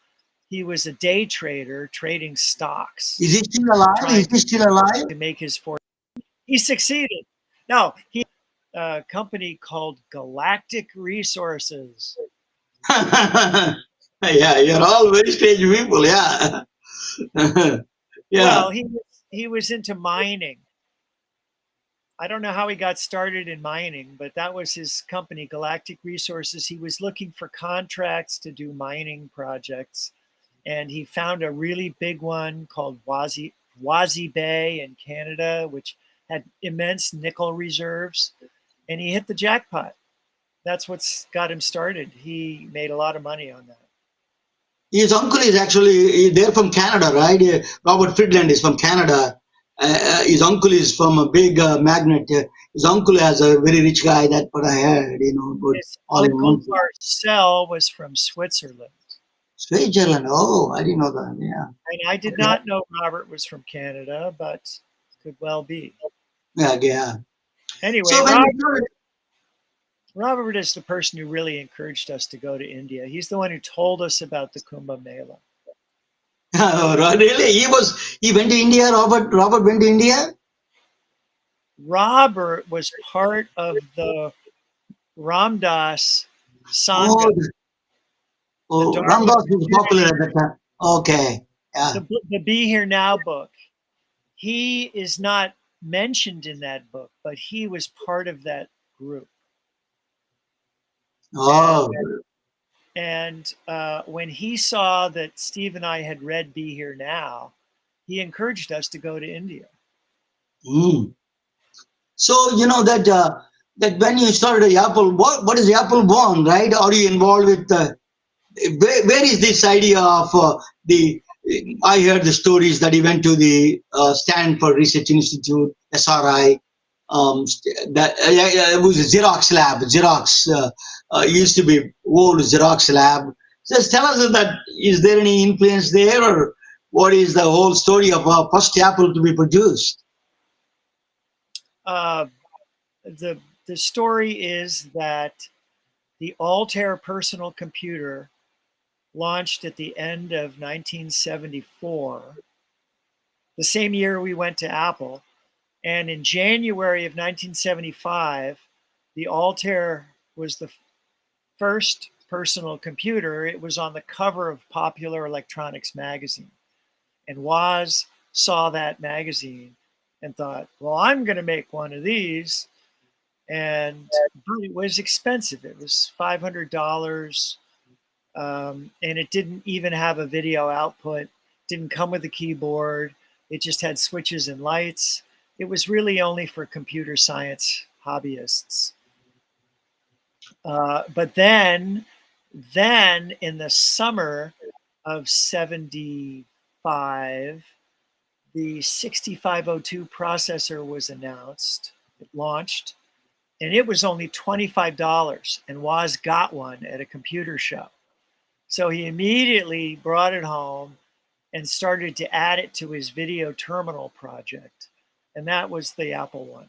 Speaker 5: He was a day trader trading stocks,
Speaker 1: Is he still alive? Is
Speaker 5: trying
Speaker 1: he still alive?
Speaker 5: to make his fortune. He succeeded. No, he a company called Galactic Resources.
Speaker 1: Yeah, you're all very strange people. Yeah. Yeah.
Speaker 5: Well, he was into mining. I don't know how he got started in mining, but that was his company, Galactic Resources. He was looking for contracts to do mining projects, and he found a really big one called Wazi Bay in Canada, which had immense nickel reserves, and he hit the jackpot. That's what's got him started. He made a lot of money on that.
Speaker 1: His uncle is actually, they're from Canada, right? Robert Friedland is from Canada. His uncle is from a big magnet. His uncle has a very rich guy. That's what I heard, but
Speaker 5: His
Speaker 1: all in
Speaker 5: uncle
Speaker 1: one.
Speaker 5: Marcel was from Switzerland.
Speaker 1: Switzerland. Oh, I didn't know that. Yeah.
Speaker 5: And I did not know Robert was from Canada, but could well be.
Speaker 1: Yeah. Yeah.
Speaker 5: Anyway,
Speaker 1: So when you started,
Speaker 5: Robert is the person who really encouraged us to go to India. He's the one who told us about the Kumbh Mela.
Speaker 1: really, he went to India. Robert went to India.
Speaker 5: Robert was part of the Ramdas Sangha,
Speaker 1: Oh,
Speaker 5: the
Speaker 1: oh,
Speaker 5: Dharma
Speaker 1: Ramdas was popular
Speaker 5: community,
Speaker 1: at that time. Okay. Yeah.
Speaker 5: the Be Here Now book. He is not mentioned in that book, but he was part of that group.
Speaker 1: Oh.
Speaker 5: And when he saw that Steve and I had read Be Here Now, he encouraged us to go to India.
Speaker 1: Mm. So that when you started Apple, what is Apple born, right? Are you involved with where is this idea of the? I heard the stories that he went to the Stanford Research Institute, SRI. That it was a Xerox lab. Xerox used to be old Xerox lab. Just tell us that is there any influence there, or what is the whole story of first Apple to be produced?
Speaker 5: Uh, the story is that the Altair personal computer launched at the end of 1974, the same year we went to Apple. And in January of 1975, the Altair was the first personal computer. It was on the cover of Popular Electronics magazine. And Woz saw that magazine and thought, well, I'm going to make one of these. And it was expensive. It was $500. And it didn't even have a video output, didn't come with a keyboard. It just had switches and lights. It was really only for computer science hobbyists. But then in the summer of 75, the 6502 processor was announced. It launched, and it was only $25, and Woz got one at a computer show. So he immediately brought it home and started to add it to his video terminal project. And that was the Apple One.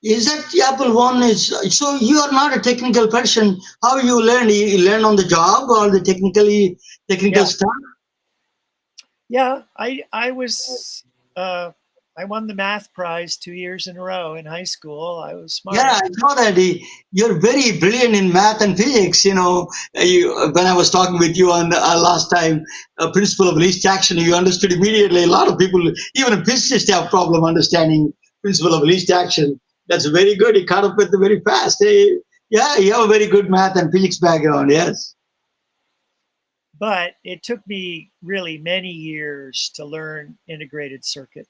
Speaker 1: Is that the Apple One is so you are not a technical person? How you learn? You learn on the job or the technical
Speaker 5: Yeah.
Speaker 1: stuff?
Speaker 5: Yeah, I was I won the math prize 2 years in a row in high school. I was smart.
Speaker 1: Yeah, I saw that. You're very brilliant in math and physics. When I was talking with you on last time, principle of least action, you understood immediately. A lot of people, even a physicist, have problem understanding principle of least action. That's very good. You caught up with it very fast. Yeah, you have a very good math and physics background. Yes.
Speaker 5: But it took me really many years to learn integrated circuit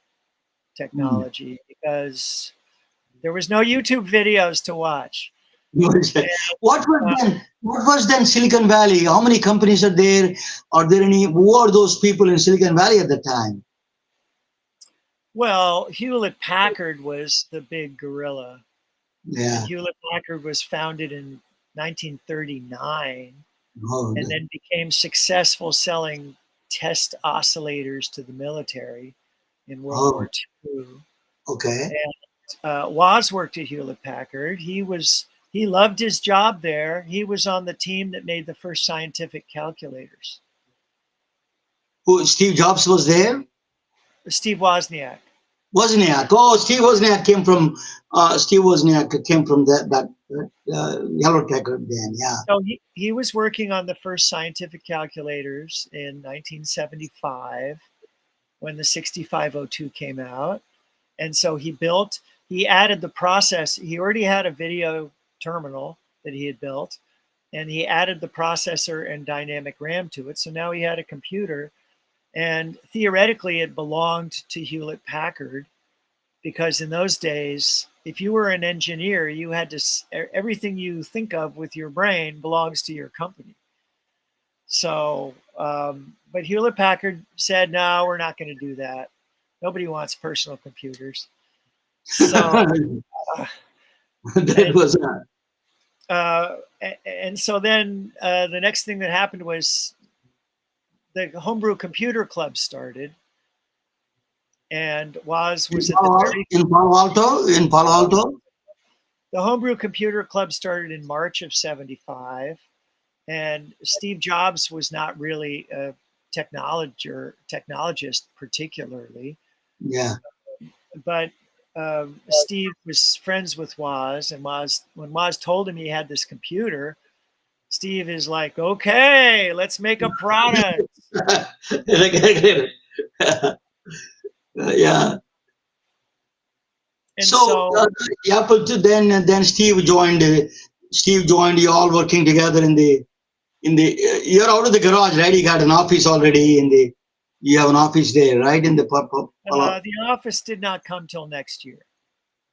Speaker 5: technology because there was no YouTube videos to watch.
Speaker 1: What was then Silicon Valley? How many companies are there? Are there any? Who are those people in Silicon Valley at the time?
Speaker 5: Well, Hewlett Packard was the big gorilla.
Speaker 1: Yeah.
Speaker 5: Hewlett Packard was founded in 1939
Speaker 1: Oh,
Speaker 5: and then became successful selling test oscillators to the military in World War II.
Speaker 1: okay.
Speaker 5: Woz worked at Hewlett Packard. He loved his job there. He was on the team that made the first scientific calculators.
Speaker 1: Who, Steve Jobs was there?
Speaker 5: Steve Wozniak.
Speaker 1: Wozniak. Oh, Steve Wozniak came from that Yellow Packard then, yeah.
Speaker 5: So he was working on the first scientific calculators in 1975 when the 6502 came out. And so he added the process. He already had a video terminal that he had built, and he added the processor and dynamic RAM to it. So now he had a computer, and theoretically it belonged to Hewlett Packard, because in those days, if you were an engineer, you had to, everything you think of with your brain belongs to your company. So, but Hewlett Packard said, no, we're not going to do that. Nobody wants personal computers. So, and so then the next thing that happened was the Homebrew Computer Club started, and Woz was
Speaker 1: in Palo Alto.
Speaker 5: The Homebrew Computer Club started in March of '75, and Steve Jobs was not really a technologist particularly.
Speaker 1: Yeah.
Speaker 5: But Steve was friends with Woz, and when Woz told him he had this computer, Steve is like, okay, let's make a product.
Speaker 1: Yeah.
Speaker 5: And
Speaker 1: so Apple then Steve joined. You all working together you're out of the garage, right? You got an office already you have an office there, right? In the
Speaker 5: the office did not come till next year.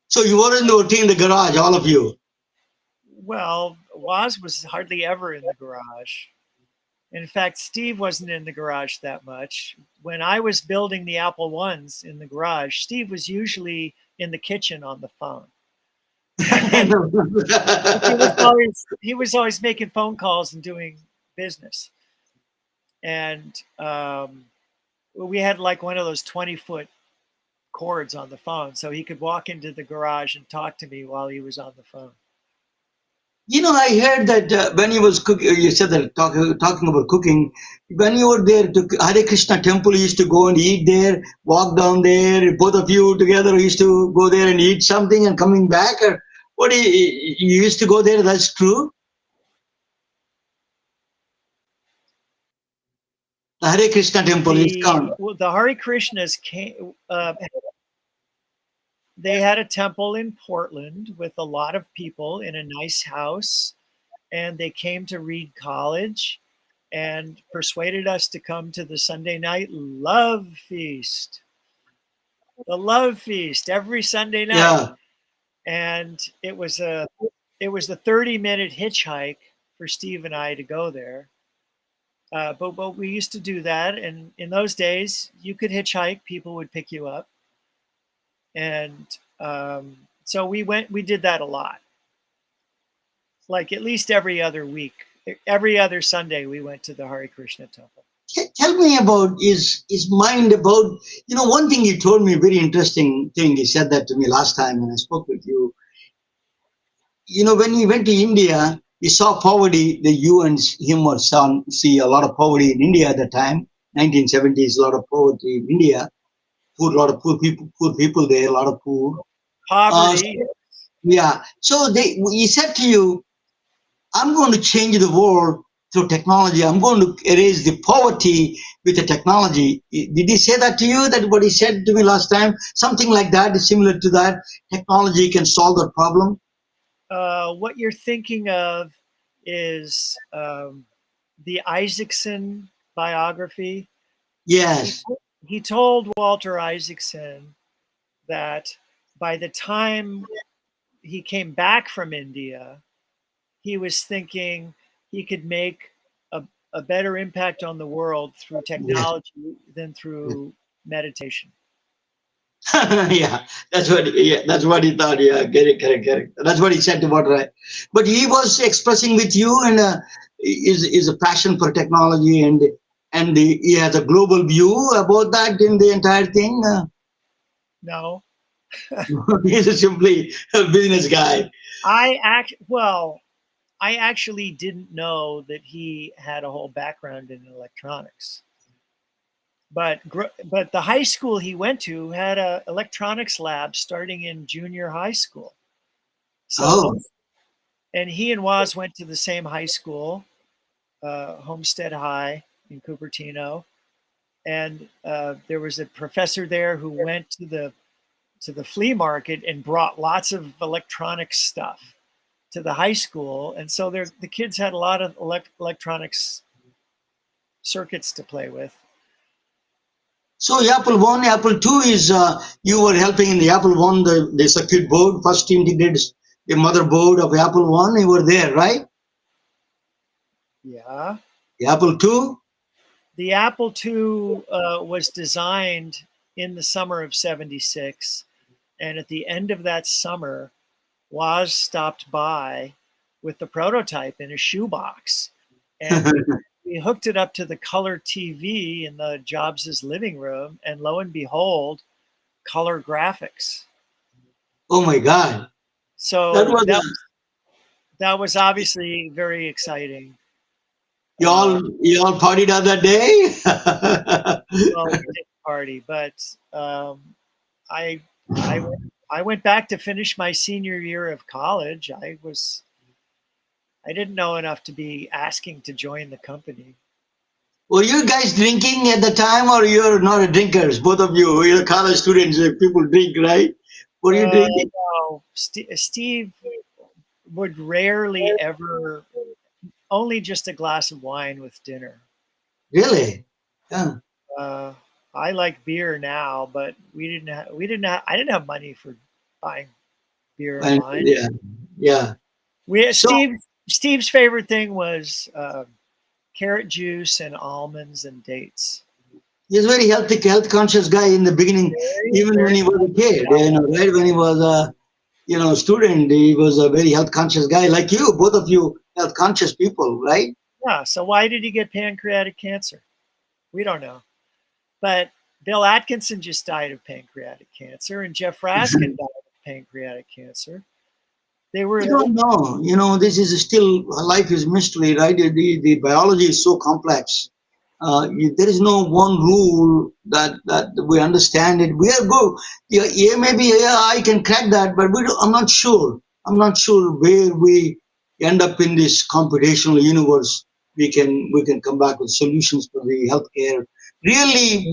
Speaker 1: So you weren't working in the garage, all of you?
Speaker 5: Well, Woz was hardly ever in the garage. In fact, Steve wasn't in the garage that much. When I was building the Apple Ones in the garage, Steve was usually in the kitchen on the phone. he was always making phone calls and doing business. And we had like one of those 20-foot cords on the phone, so he could walk into the garage and talk to me while he was on the phone.
Speaker 1: You know, I heard that when you was cooking, you said that talking about cooking, when you were there to Hare Krishna temple, you used to go and eat there, walk down there, both of you together used to go there and eat something and coming back, or what? You used to go there, that's true? The Hare Krishna temple is gone.
Speaker 5: The Hare Krishnas came, they had a temple in Portland with a lot of people in a nice house, and they came to Reed College and persuaded us to come to the Sunday night love feast. The love feast every Sunday night.
Speaker 1: Yeah.
Speaker 5: And it was a 30-minute hitchhike for Steve and I to go there. But we used to do that, and in those days you could hitchhike, people would pick you up. And so we did that a lot. Like at least every other week, every other Sunday we went to the Hare Krishna temple.
Speaker 1: Tell me about his mind about, one thing he told me, very interesting thing. He said that to me last time when I spoke with you. When he went to India, he saw poverty. You and him or son see a lot of poverty in India at the time, 1970s, a lot of poverty in India. A lot of poor people there, a lot of poor.
Speaker 5: Poverty.
Speaker 1: Yeah. So he said to you, I'm going to change the world through technology. I'm going to erase the poverty with the technology. Did he say that to you? That what he said to me last time? Something like that, similar to that? Technology can solve the problem?
Speaker 5: What you're thinking of is the Isaacson biography.
Speaker 1: Yes.
Speaker 5: He told Walter Isaacson that by the time he came back from India, he was thinking he could make a better impact on the world through technology than through meditation.
Speaker 1: Yeah, that's what he thought. Yeah, correct. That's what he said about, right? But he was expressing with you and is a passion for technology, and he has a global view about that in the entire thing.
Speaker 5: No,
Speaker 1: He's simply a business guy.
Speaker 5: I actually didn't know that he had a whole background in electronics. But the high school he went to had a electronics lab starting in junior high school. So,
Speaker 1: Oh,
Speaker 5: and he and Woz went to the same high school, Homestead High in Cupertino, and there was a professor there who went to the flea market and brought lots of electronics stuff to the high school, and so the kids had a lot of electronics circuits to play with.
Speaker 1: so Apple One, Apple Two is you were helping in the Apple One, the circuit board, first integrated the motherboard of Apple One. You were there, right?
Speaker 5: Yeah.
Speaker 1: The Apple Two.
Speaker 5: The Apple II was designed in the summer of '76, and at the end of that summer, Woz stopped by with the prototype in a shoebox, and we hooked it up to the color TV in the Jobs' living room, and lo and behold, color graphics.
Speaker 1: Oh my God!
Speaker 5: So that was obviously very exciting.
Speaker 1: You all partied on that day.
Speaker 5: Well, we didn't party, but I went back to finish my senior year of college. I didn't know enough to be asking to join the company.
Speaker 1: Were you guys drinking at the time, or you're not drinkers? Both of you, you're college students. People drink, right? Were you drinking?
Speaker 5: No, Steve would rarely ever, only just a glass of wine with dinner.
Speaker 1: Really? Yeah.
Speaker 5: I like beer now, but I didn't have money for buying beer and wine.
Speaker 1: Yeah.
Speaker 5: Steve's favorite thing was carrot juice and almonds and dates.
Speaker 1: He's a very health conscious guy in the beginning, even when he was a kid. Right when he was a student, he was a very health conscious guy, like you. Both of you health conscious people, right?
Speaker 5: Yeah. So why did he get pancreatic cancer? We don't know. But Bill Atkinson just died of pancreatic cancer, and Jeff Raskin died of pancreatic cancer. I
Speaker 1: don't know. This is still, life is mystery, right? The biology is so complex. There is no one rule that we understand it. We are good. Yeah, maybe I can crack that, but I'm not sure. I'm not sure where we end up in this computational universe. We can come back with solutions for the healthcare. Really,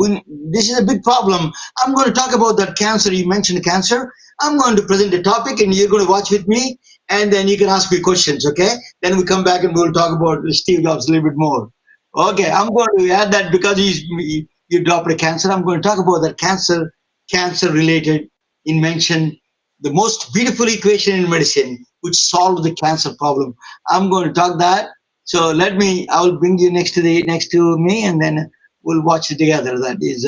Speaker 1: this is a big problem. I'm going to talk about that cancer. You mentioned cancer. I'm going to present a topic, and you're going to watch with me, and then you can ask me questions, okay? Then we come back and we'll talk about Steve Jobs a little bit more. Okay, I'm going to add that because you dropped a cancer. I'm going to talk about that cancer-related invention, the most beautiful equation in medicine, which solved the cancer problem. I'm going to talk that. So I will bring you next to me, and then we'll watch it together. That is,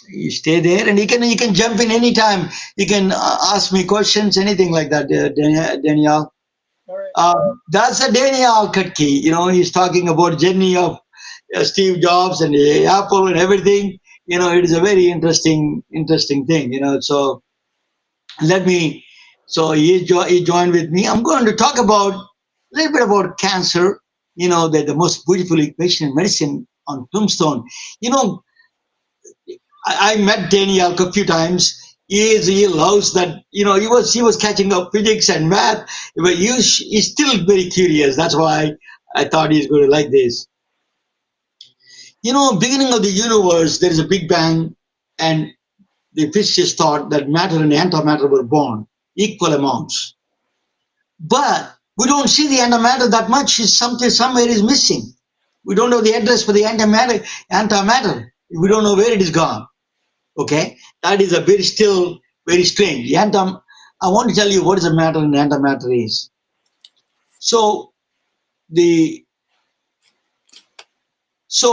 Speaker 1: you stay there, and you can jump in anytime. You can ask me questions, anything like that, Danielle. That's a Danielle Kottke. He's talking about journey of Steve Jobs and Apple and everything. It is a very interesting thing. So he joined with me. I'm going to talk about a little bit about cancer. The most beautiful equation in medicine on tombstone. I met Danielle a few times. He loves that. He was catching up physics and math, but he's still very curious. That's why I thought he's going to like this. Beginning of the universe, there is a Big Bang, and the physicists thought that matter and antimatter were born equal amounts. But we don't see the antimatter that much. Somewhere is missing. We don't know the address for the antimatter. We don't know where it is gone. Okay, that is still very strange. I want to tell you what is a matter and antimatter is. So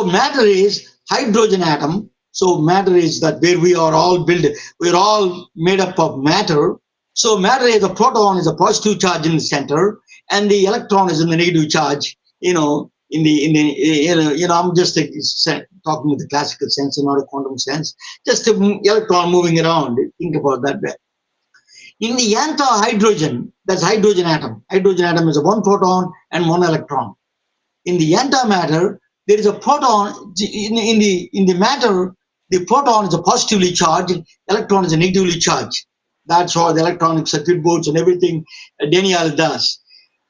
Speaker 1: matter is hydrogen atom. So matter is that where we are all built. We're all made up of matter. So matter is a proton is a positive charge in the center, and the electron is in the negative charge. I'm just talking with the classical sense and not a quantum sense. Just an electron moving around. Think about that way. In the anti-hydrogen, that's hydrogen atom. Hydrogen atom is a one proton and one electron. In the antimatter, there is a proton. In the matter, the proton is a positively charged, electron is a negatively charged. That's how the electronic circuit boards and everything Daniel does.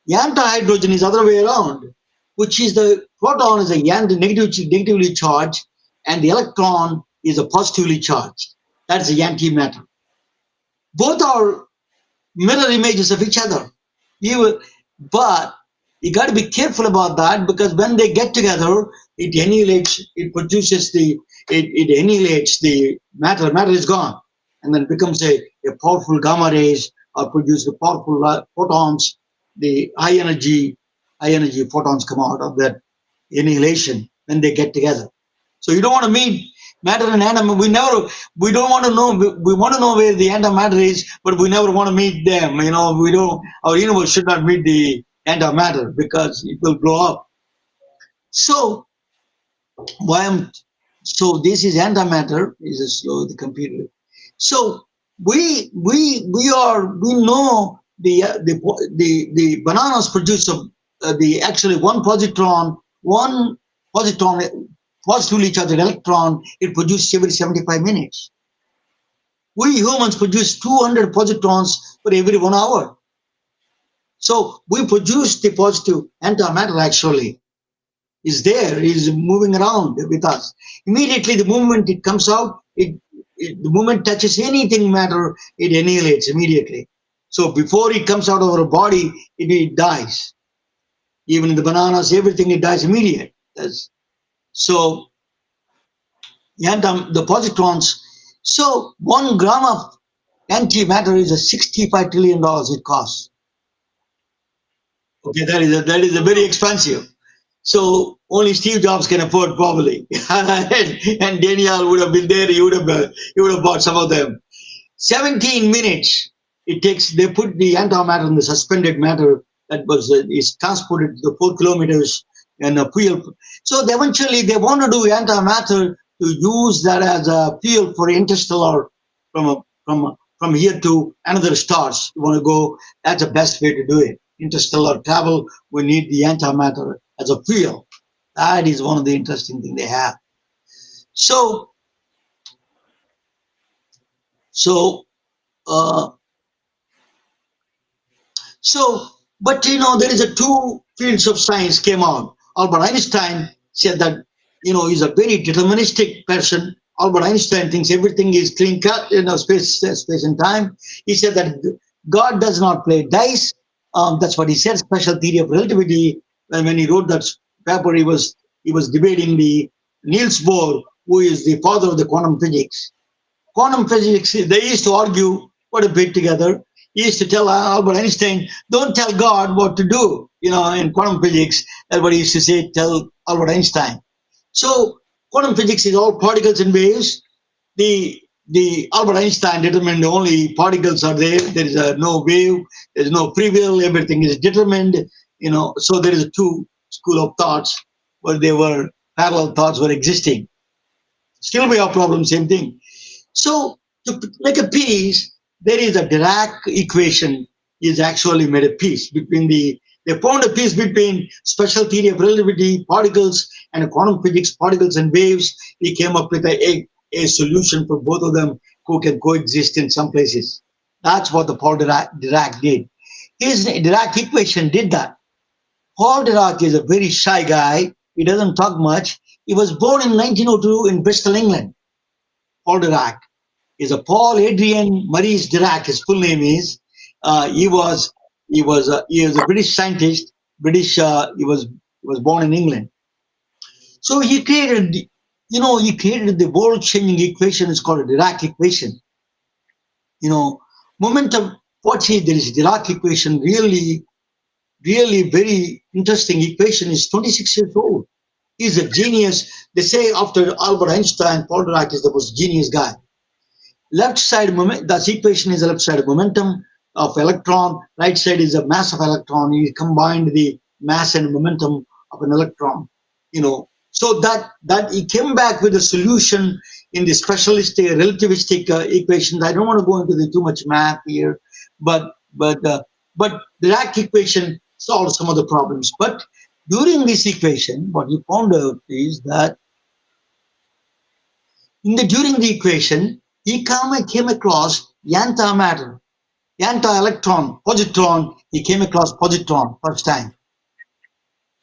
Speaker 1: The anti-hydrogen is other way around, which is the proton is a negatively charged and the electron is a positively charged. That's the antimatter. Both are mirror images of each other. But you got to be careful about that, because when they get together, it annihilates, it produces it annihilates the matter. Matter is gone, and then becomes a powerful gamma rays, or produce the powerful photons. The high energy photons come out of that annihilation when they get together. So you don't want to meet matter and atom. We don't want to know. We want to know where the antimatter is, but we never want to meet them. Our universe should not meet the antimatter because it will blow up. So this is antimatter. Is a slow the computer. So we know the bananas produce actually one positron positively charged electron, it produces every 75 minutes. We humans produce 200 positrons for every 1 hour. So we produce the positive antimatter actually is there, is moving around with us. Immediately the moment it comes out, the moment touches anything matter, it annihilates immediately. So before it comes out of our body, it dies. Even in the bananas, everything, it dies immediate. So the positrons. So 1 gram of antimatter is $65 trillion it costs. Okay, that is a very expensive. So only Steve Jobs can afford probably, and Daniel would have been there. He would have bought some of them. 17 minutes it takes. They put the antimatter in the suspended matter that is transported to the 4 kilometers and a fuel. So eventually they want to do antimatter to use that as a fuel for interstellar from here to another stars. You want to go, that's the best way to do it. Interstellar travel, we need the antimatter as a fuel. That is one of the interesting things they have. So but there is a 2 fields of science came out. Albert Einstein said that, he's a very deterministic person. Albert Einstein thinks everything is clean cut, space and time. He said that God does not play dice. That's what he said, special theory of relativity. And when he wrote that paper, he was debating the Niels Bohr, who is the father of the quantum physics. Quantum physics, they used to argue quite a bit together. He used to tell Albert Einstein, don't tell God what to do, in quantum physics. That's what he used to say, tell Albert Einstein. So quantum physics is all particles and waves. The Albert Einstein determined only particles are there. There is no wave. There is no free will. Everything is determined. So there is 2 school of thoughts where they were parallel thoughts were existing. Still we have problems, same thing. So to make a piece, there is a Dirac equation is actually made a piece between they found a piece between special theory of relativity, particles, and quantum physics, particles and waves. He came up with a solution for both of them who can coexist in some places. That's what the Paul Dirac did. His Dirac equation did that. Paul Dirac is a very shy guy. He doesn't talk much. He was born in 1902 in Bristol, England. Paul Dirac is a Paul Adrian Maurice Dirac. His full name is. He was a British scientist. He was born in England. So he created the world-changing equation. It's called a Dirac equation. Momentum. There is Dirac equation. Really, really very interesting equation. Is 26 years old. He's a genius. They say after Albert Einstein, Paul Dirac is the most genius guy. Left side moment. That equation is the left side momentum of electron. Right side is the mass of electron. You combine the mass and momentum of an electron. So that he came back with a solution in the specialistic relativistic equations. I don't want to go into the too much math here, but the Dirac equation solved some of the problems. But during this equation, what he found out is that during the equation, he came across antimatter, anti-electron, positron. He came across positron first time.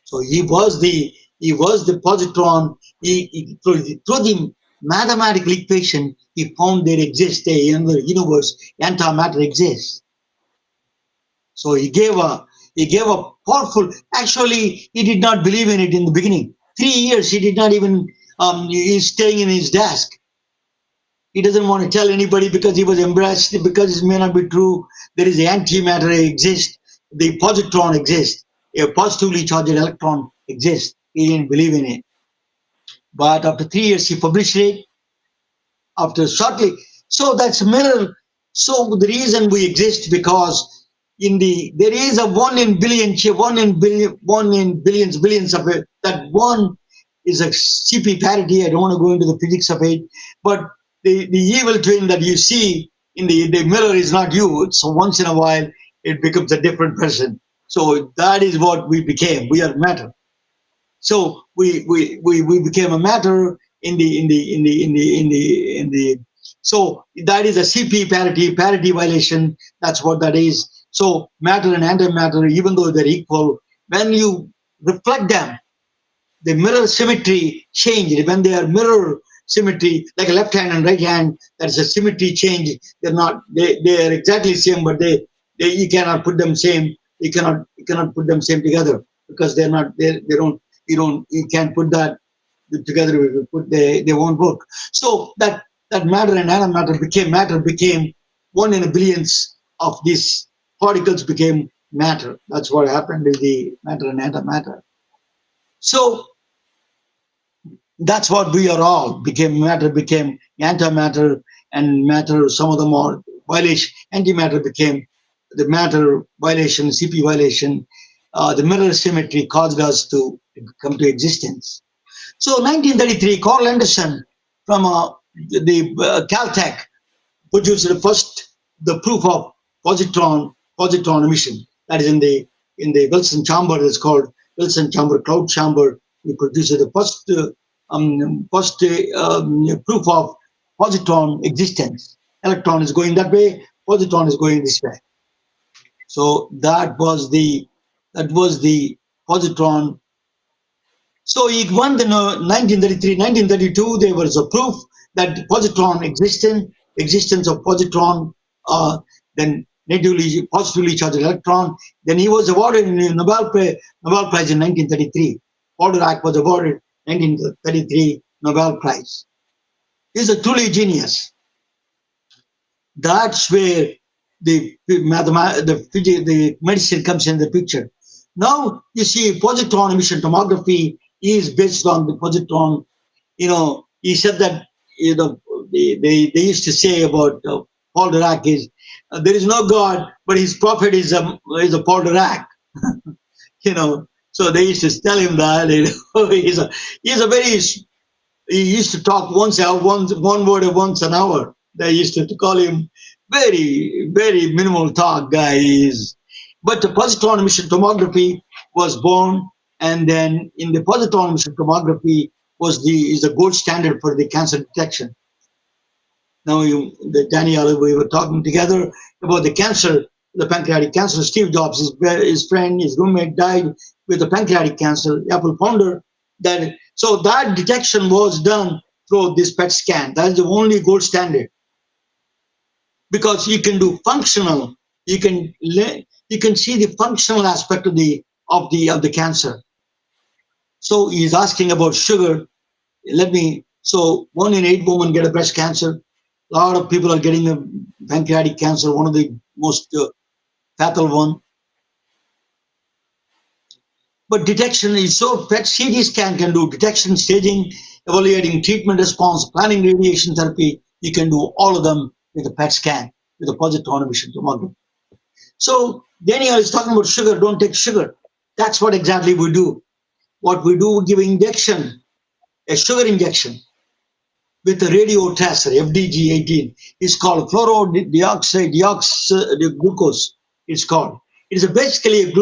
Speaker 1: So he was the positron. Through the mathematical equation, he found there exists in the universe antimatter exists. So he gave a powerful. Actually, he did not believe in it in the beginning. 3 years he did not even. He's staying in his desk. He doesn't want to tell anybody because he was embarrassed, because it may not be true. There is antimatter exists. The positron exists. A positively charged electron exists. He didn't believe in it. But after 3 years, he published it. After shortly, so that's mirror. So the reason we exist, because there is a 1 in billion, 1 in billions of it. That one is a CP parity. I don't want to go into the physics of it, but the evil twin that you see in the mirror is not you. So once in a while, it becomes a different person. So that is what we became. We are matter. So we became a matter in the. So that is a CP parity violation. That's what that is. So matter and antimatter, even though they're equal, when you reflect them, the mirror symmetry changed. When they are mirror symmetry, like a left hand and right hand, that's a symmetry change. They're not. They are exactly same, but you cannot put them same. You cannot put them same together, because they're not. They don't. You can't put that together. They won't work. So that matter and antimatter became 1 in a billions of these particles became matter. That's what happened with the matter and antimatter. So that's what we are all became. Matter became antimatter, and matter, some of them are violation. Antimatter became the matter violation, CP violation. The mirror symmetry caused us to come to existence. So 1933, Carl Anderson from the Caltech produced the proof of positron emission. That is in the Wilson chamber. It's called Wilson chamber, cloud chamber. We produced the first proof of positron existence. Electron is going that way, positron is going this way. So that was the positron. So he won the 1933, 1932. There was a proof that positron existence of positron, then negatively, positively charged electron. Then he was awarded a Nobel Prize in 1933. Paul Dirac was awarded 1933 Nobel Prize. He's a truly genius. That's where the medicine comes in the picture. Now you see, positron emission tomography is based on the positron. He said that they used to say about Paul Dirac is there is no God, but his prophet is a Paul Dirac. So they used to tell him that he used to talk one word once an hour. They used to call him very, very minimal talk guy. But the positron emission tomography was born, and then in the positron emission tomography is the gold standard for the cancer detection. Now Daniel, we were talking together about the cancer, the pancreatic cancer. Steve Jobs, his friend, his roommate died with the pancreatic cancer, Apple founder. So that detection was done through this PET scan. That is the only gold standard, because you can do functional. You can see the functional aspect of the cancer. So he's asking about sugar. So 1 in 8 women get a breast cancer. A lot of people are getting a pancreatic cancer, one of the most fatal one. But detection is so PET CT scan can do detection, staging, evaluating treatment response, planning radiation therapy. You can do all of them with a PET scan, with a positron emission tomography. So Daniel is talking about sugar. Don't take sugar. That's what exactly we do. What we do, we give injection a sugar injection with a radiotracer, FDG18, is called glucose. It's called. It's basically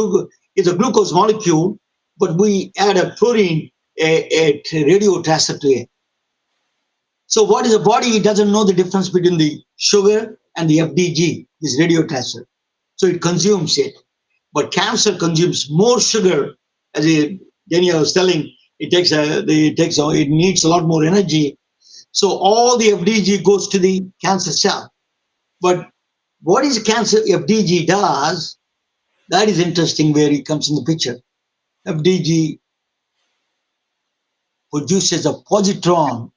Speaker 1: it's a glucose molecule, but we add a fluorine, a radiotracer to it. So what is the body? It doesn't know the difference between the sugar and the FDG, this radiotracer. So it consumes it. But cancer consumes more sugar, as Daniel was telling. It needs a lot more energy. So all the FDG goes to the cancer cell. But what is cancer FDG does? That is interesting where it comes in the picture. FDG produces a positron.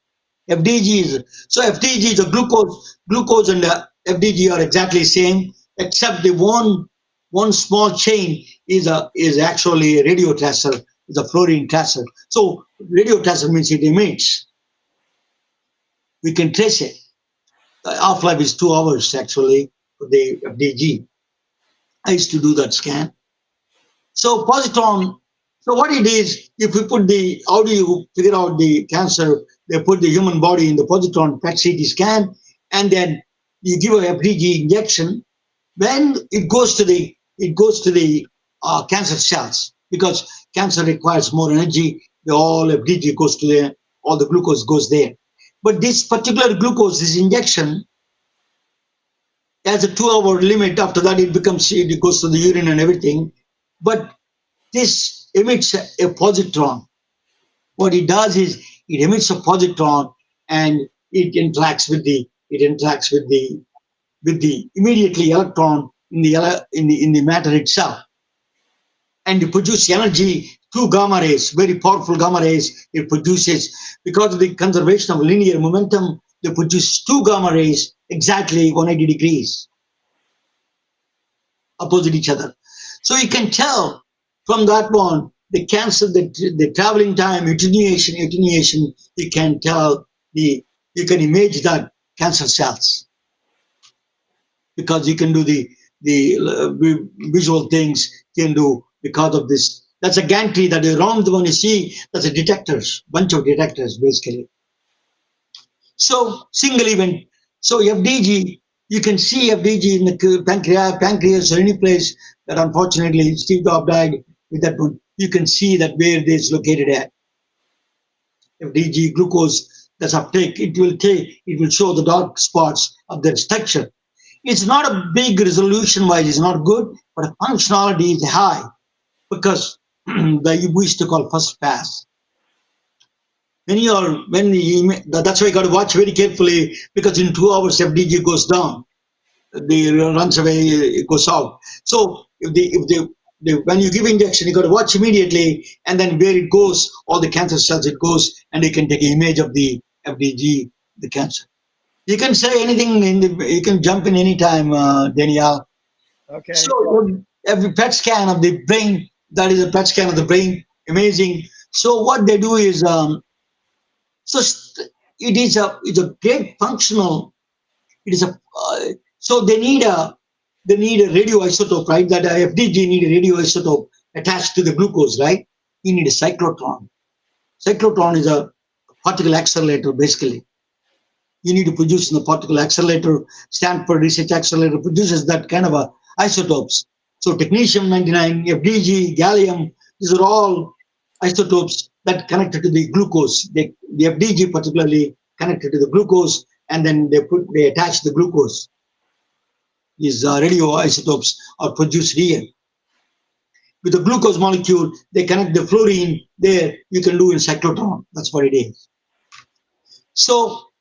Speaker 1: FDG is a glucose. Glucose and FDG are exactly the same, except the one small chain is actually a radiotracer, is a fluorine tracer. So radiotracer means it emits. We can trace it. The half-life is 2 hours actually for the FDG. I used to do that scan. So positron. So what it is, if we put how do you figure out the cancer? They put the human body in the positron PET CT scan, and then you give a FDG injection. When it goes to the cancer cells, because cancer requires more energy. All FDG goes to there, all the glucose goes there. But this particular glucose, this injection, has a 2-hour limit. After that, it goes to the urine and everything. But this emits a positron. What it does is it emits a positron, and it interacts with the immediately electron in the matter itself, and it produces energy. 2 gamma rays, very powerful gamma rays. It produces, because of the conservation of linear momentum, they produce 2 gamma rays exactly 180 degrees opposite each other. So you can tell from that one the cancer, the traveling time, attenuation. You can tell you can image that cancer cells, because you can do the visual things you can do because of this. That's a gantry that around the one you see. That's a bunch of detectors basically. So single event. So FDG, you can see FDG in the pancreas or any place that unfortunately Steve Jobs died with that one. You can see that where it is located at. FDG glucose, that's uptake. It will show the dark spots of their structure. It's not a big resolution wise, it's not good, but the functionality is high, because we used to call first pass. That's why you got to watch very carefully, because in 2 hours FDG goes down, runs away, it goes out. So when you give injection, you got to watch immediately, and then where it goes, all the cancer cells it goes, and you can take an image of the FDG, the cancer. You can say anything you can jump in any time, Danielle.
Speaker 5: Okay.
Speaker 1: So every PET scan of the brain, that is a PET scan of the brain, amazing. So what they do is, it's a great functional. So they need a radioisotope, right? That FDG need a radioisotope attached to the glucose, right? You need a cyclotron. Cyclotron is a particle accelerator, basically. You need to produce in the particle accelerator. Stanford Research Accelerator produces that kind of isotopes. So technetium-99, FDG, gallium, these are all isotopes that connected to the glucose. The FDG particularly connected to the glucose, and then they attach the glucose. These radioisotopes are produced here. With the glucose molecule, they connect the fluorine there. You can do in cyclotron. That's what it is. So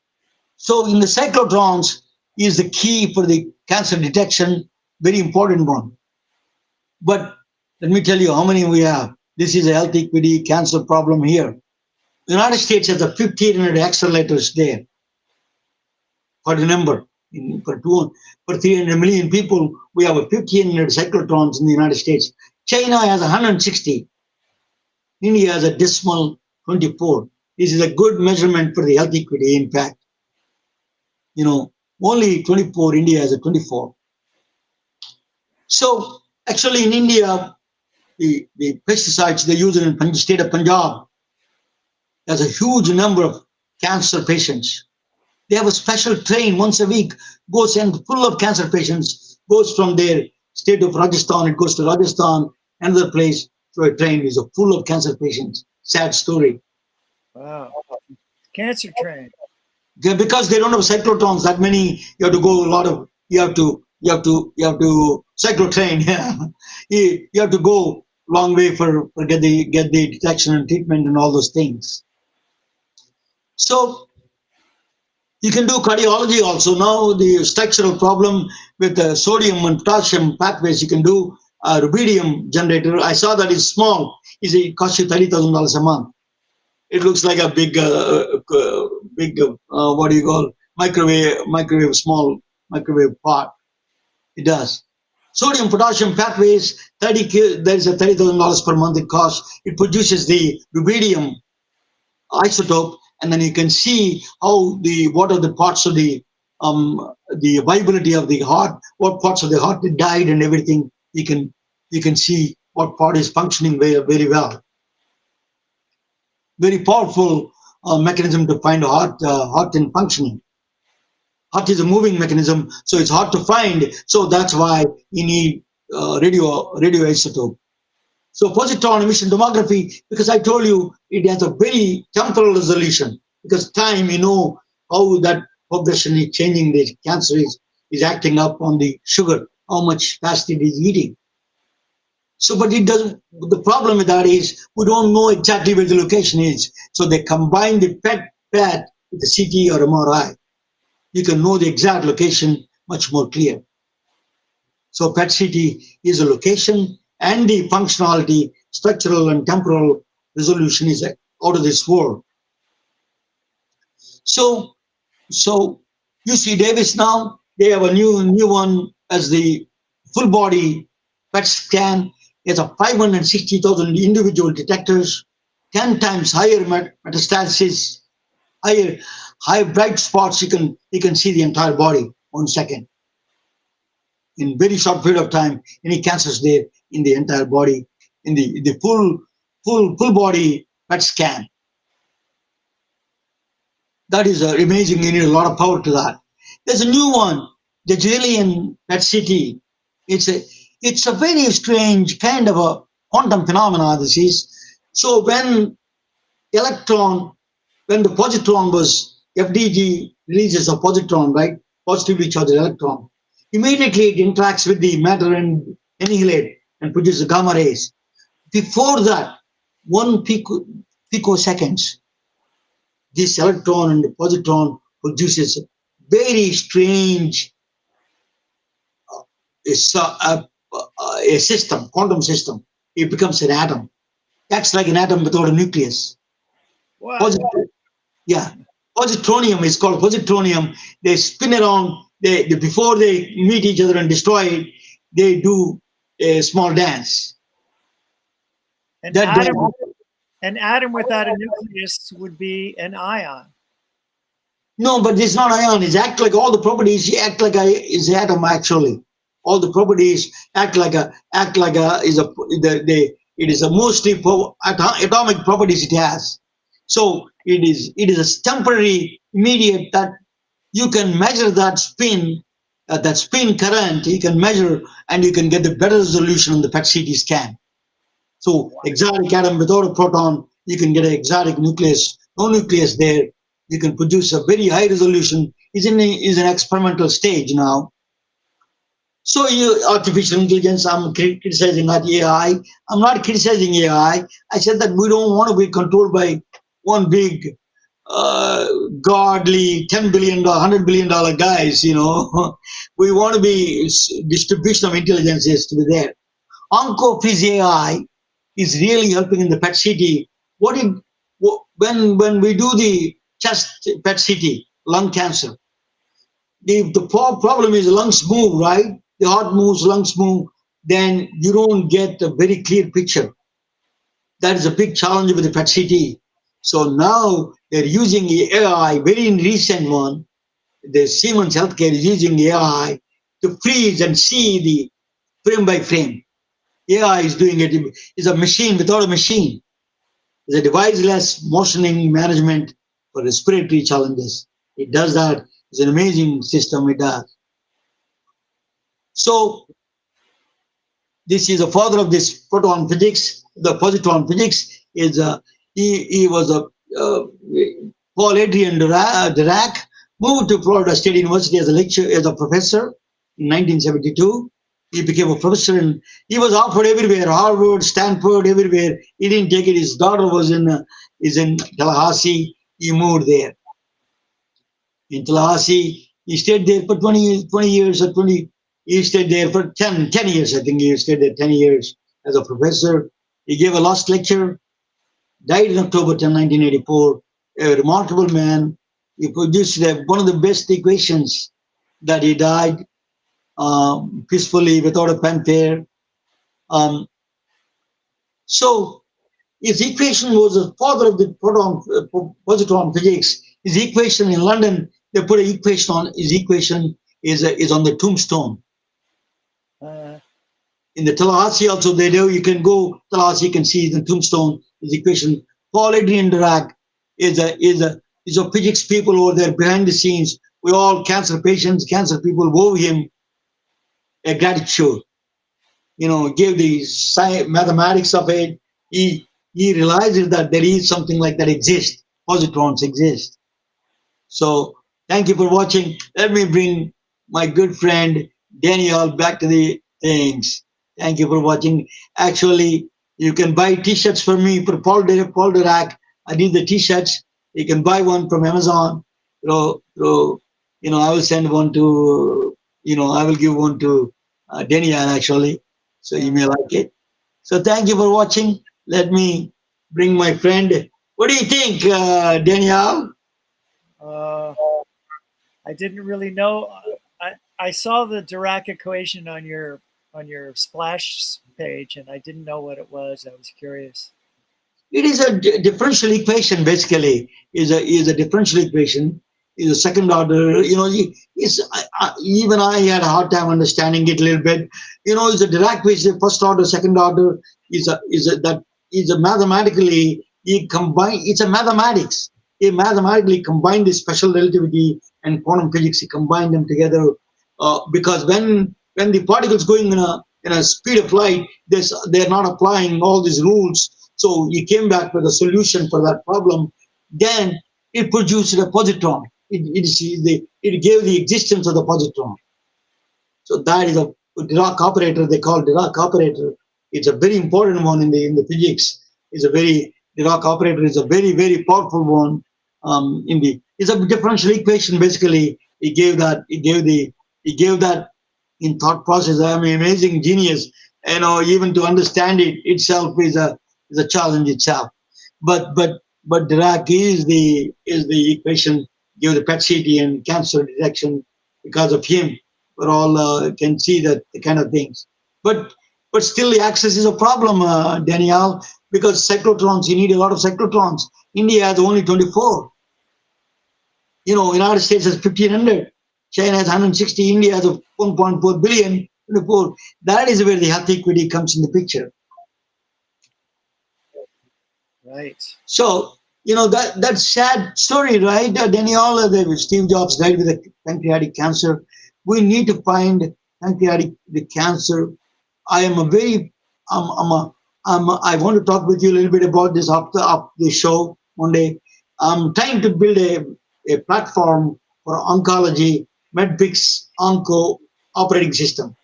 Speaker 1: in the cyclotrons is the key for the cancer detection, very important one. But let me tell you how many we have. This is a health equity cancer problem here. The United States has 1,500 accelerators there. For the number, for 300 million people, we have 1,500 cyclotrons in the United States. China has 160. India has a dismal 24. This is a good measurement for the health equity, in fact. Only 24, India has a 24. So actually in India, the pesticides they use in the state of Punjab, There's a huge number of cancer patients. They have a special train once a week, goes and full of cancer patients, goes from their state of Rajasthan, it goes to Rajasthan, another place. So a train is full of cancer patients. Sad story.
Speaker 5: Wow. Cancer train.
Speaker 1: Because they don't have cyclotrons that many, you have to go a lot of, you have to cyclotrain. You have to go long way for get the detection and treatment and all those things. So you can do cardiology also. Now the structural problem with the sodium and potassium pathways, you can do a rubidium generator. I saw that it's small. It costs you $30,000 a month. It looks like a big, what do you call, small microwave pot. It does. Sodium potassium pathways, there's a $30,000 per month it costs. It produces the rubidium isotope, and then you can see how what are the parts of the viability of the heart, what parts of the heart died and everything. You can see what part is functioning very well. Very powerful mechanism to find heart in functioning. Heart is a moving mechanism, so it's hard to find. So that's why you need radioisotope. So positron emission tomography, because I told you it has a very temporal resolution. Because time, you know how that progression is changing. The cancer is acting up on the sugar, how much fast it is eating. So, but it doesn't. The problem with that is we don't know exactly where the location is. So they combine the PET with the CT or MRI. You can know the exact location much more clear. So PET CT is a location, and the functionality, structural and temporal resolution is out of this world. So UC Davis now, they have a new one as the full body PET scan. It's a 560,000 individual detectors, 10 times higher metastasis, higher bright spots. You can see the entire body 1 second. In very short period of time, any cancers there in the entire body, in the full body PET scan. That is amazing. You need a lot of power to that. There's a new one, the Julian PET CT. It's a very strange kind of a quantum phenomena. This is so when the positron was FDG releases a positron, right, positively charged electron. Immediately it interacts with the matter and annihilate and produces gamma rays. Before that, 1 picoseconds, this electron and the positron produces very strange a system, quantum system. It becomes an atom. Acts like an atom without a nucleus.
Speaker 5: Wow.
Speaker 1: Positronium is called positronium. They spin around. Before they meet each other and destroy it, they do a small dance.
Speaker 5: An atom without a nucleus would be an ion.
Speaker 1: No, but it's not ion. It acts like all the properties. Act like is atom actually. All the properties it is a mostly atomic properties it has. So it is a temporary immediate that you can measure that spin current. You can measure and you can get the better resolution on the PET CT scan. So exotic atom without a proton, you can get an exotic nucleus, no nucleus there. You can produce a very high resolution. Is an experimental stage now. So artificial intelligence, I'm criticizing not AI. I'm not criticizing AI. I said that we don't want to be controlled by one big, godly $10 billion, $100 billion guys, you know. We want to be distribution of intelligence is to be there. OncoFreeze AI is really helping in the PET CT. When we do the chest PET CT, lung cancer, the problem is lungs move, right? The heart moves, lungs move, then you don't get a very clear picture. That is a big challenge with the PET CT. So now they're using AI, very recent one. The Siemens Healthcare is using AI to freeze and see the frame by frame. AI is doing it. It's a machine without a machine. It's a device-less motioning management for respiratory challenges. It does that. It's an amazing system it does. So this is the father of this proton physics. The positron physics is he was a Paul Adrian Dirac, moved to Florida State University as a professor in 1972. He became a professor and he was offered everywhere, Harvard, Stanford, everywhere. He didn't take it. His daughter is in Tallahassee. He moved there. In Tallahassee, he stayed there for 20 years or 20. He stayed there for 10 years. I think he stayed there 10 years as a professor. He gave a last lecture, died in October 10, 1984. A remarkable man. He produced one of the best equations that he died peacefully without a fanfare. So his equation was the father of the positron physics. His equation in London, they put an equation on. His equation is on the tombstone. In the Tallahassee also, they do. You can go Tallahassee, you can see the tombstone. His equation. Paul Adrian Dirac is a physics people over there behind the scenes. We all cancer patients, cancer people owe him a gratitude. You know, gave the mathematics of it. He realizes that there is something like that exists. Positrons exist. So thank you for watching. Let me bring my good friend Daniel back to the things. Thank you for watching. Actually, you can buy T-shirts for me for Paul Dirac. I did the T-shirts. You can buy one from Amazon. I will send one to, I will give one to Daniel actually. So you may like it. So thank you for watching. Let me bring my friend. What do you think, Daniel?
Speaker 5: I didn't really know. I saw the Dirac equation on your splash page, and I didn't know what it was. I was curious.
Speaker 1: It is a differential equation. Basically, is a differential equation. Is a second order. Even I had a hard time understanding it a little bit. It's a Dirac equation, first order, second order. Is a mathematically combine. It's a mathematics. He mathematically combined the special relativity and quantum physics. He combined them together because when the particles going in a speed of light, they're not applying all these rules. So he came back with a solution for that problem. Then it produced a positron. It gave the existence of the positron. So that is a Dirac operator. They call Dirac operator. It's a very important one in the physics. Dirac operator is a very, very powerful one. It's a differential equation. Basically, he gave that in thought process. I mean, amazing genius. Even to understand it itself is a challenge itself. But Dirac is the equation, give the PET-CT and cancer detection because of him. We all can see that the kind of things. But still the access is a problem, Danielle, because cyclotrons, you need a lot of cyclotrons. India has only 24. United States has 1,500. China has 160. India has 1.4 billion. 24. That is where the health equity comes in the picture.
Speaker 5: Right.
Speaker 1: So, that sad story, right? Daniel, Steve Jobs died with a pancreatic cancer. We need to find pancreatic cancer. I want to talk with you a little bit about this after the show one day. I'm trying to build a platform for oncology, MedPix Onco operating system.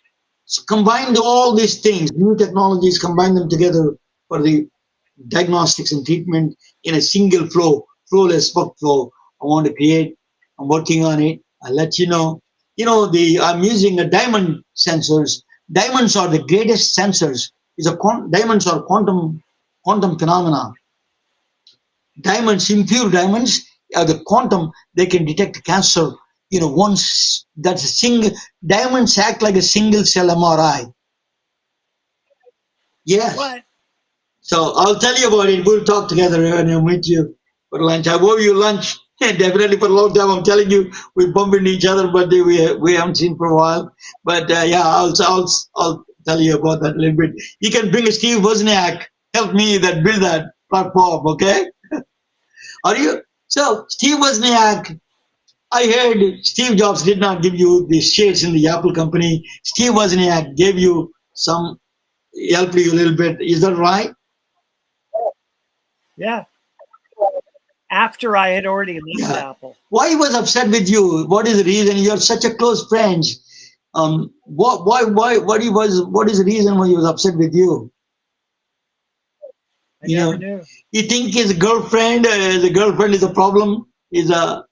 Speaker 1: So combine all these things, new technologies, combine them together for the diagnostics and treatment in a single flowless workflow. I want to create. I'm working on it. I'll let you know. I'm using a diamond sensors. Diamonds are the greatest sensors. Diamonds are quantum phenomena. Diamonds, impure diamonds, are the quantum. They can detect cancer. Once that's a single. Diamonds act like a single cell MRI. Yes.
Speaker 5: What?
Speaker 1: So I'll tell you about it. We'll talk together and I'll meet you for lunch. I owe you lunch. Definitely for a long time. I'm telling you, we bump into each other, but we haven't seen for a while. But I'll tell you about that a little bit. You can bring a Steve Wozniak. Help me build that platform. Okay, are you? So Steve Wozniak, I heard Steve Jobs did not give you the shares in the Apple company. Steve Wozniak gave you some, helped you a little bit. Is that right?
Speaker 5: Yeah. After I had already left
Speaker 1: Yeah.
Speaker 5: Apple.
Speaker 1: Why he was upset with you? What is the reason? You're such a close friend. What is the reason why he was upset with you?
Speaker 5: I
Speaker 1: You
Speaker 5: never
Speaker 1: know,
Speaker 5: knew.
Speaker 1: you think his girlfriend, the girlfriend is a problem? Is a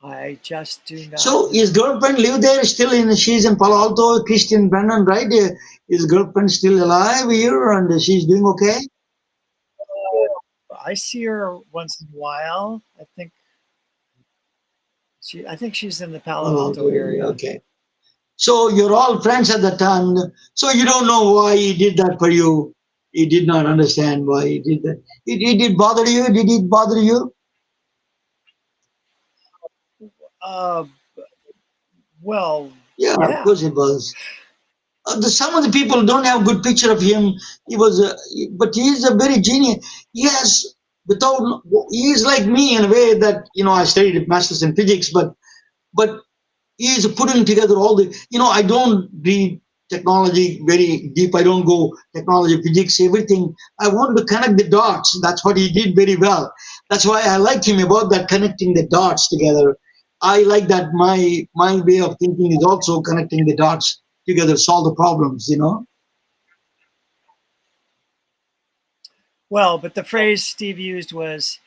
Speaker 5: I just do not
Speaker 1: So
Speaker 5: know.
Speaker 1: his girlfriend live there still in? She's in Palo Alto, Christian Brennan, right? His girlfriend still alive here, and she's doing okay.
Speaker 5: I see her once in a while. I think she's in the Palo
Speaker 1: Palo
Speaker 5: Alto
Speaker 1: Alto,
Speaker 5: area.
Speaker 1: okay. So you're all friends at the time. So you don't know why he did that for you. He did not understand why he did that. It did bother you? Did it bother you?
Speaker 5: Uh, well,
Speaker 1: Yeah, of
Speaker 5: yeah.
Speaker 1: course it was. Some of the people don't have good picture of him. He was, but he is a very genius. Yes, without he is like me in a way that I studied masters in physics, but he is putting together all the. I don't read technology very deep. I don't go technology, physics, everything. I want to connect the dots. That's what he did very well. That's why I like him about that connecting the dots together. I like that my way of thinking is also connecting the dots together, solve the problems.
Speaker 5: Well, but the phrase Steve used was,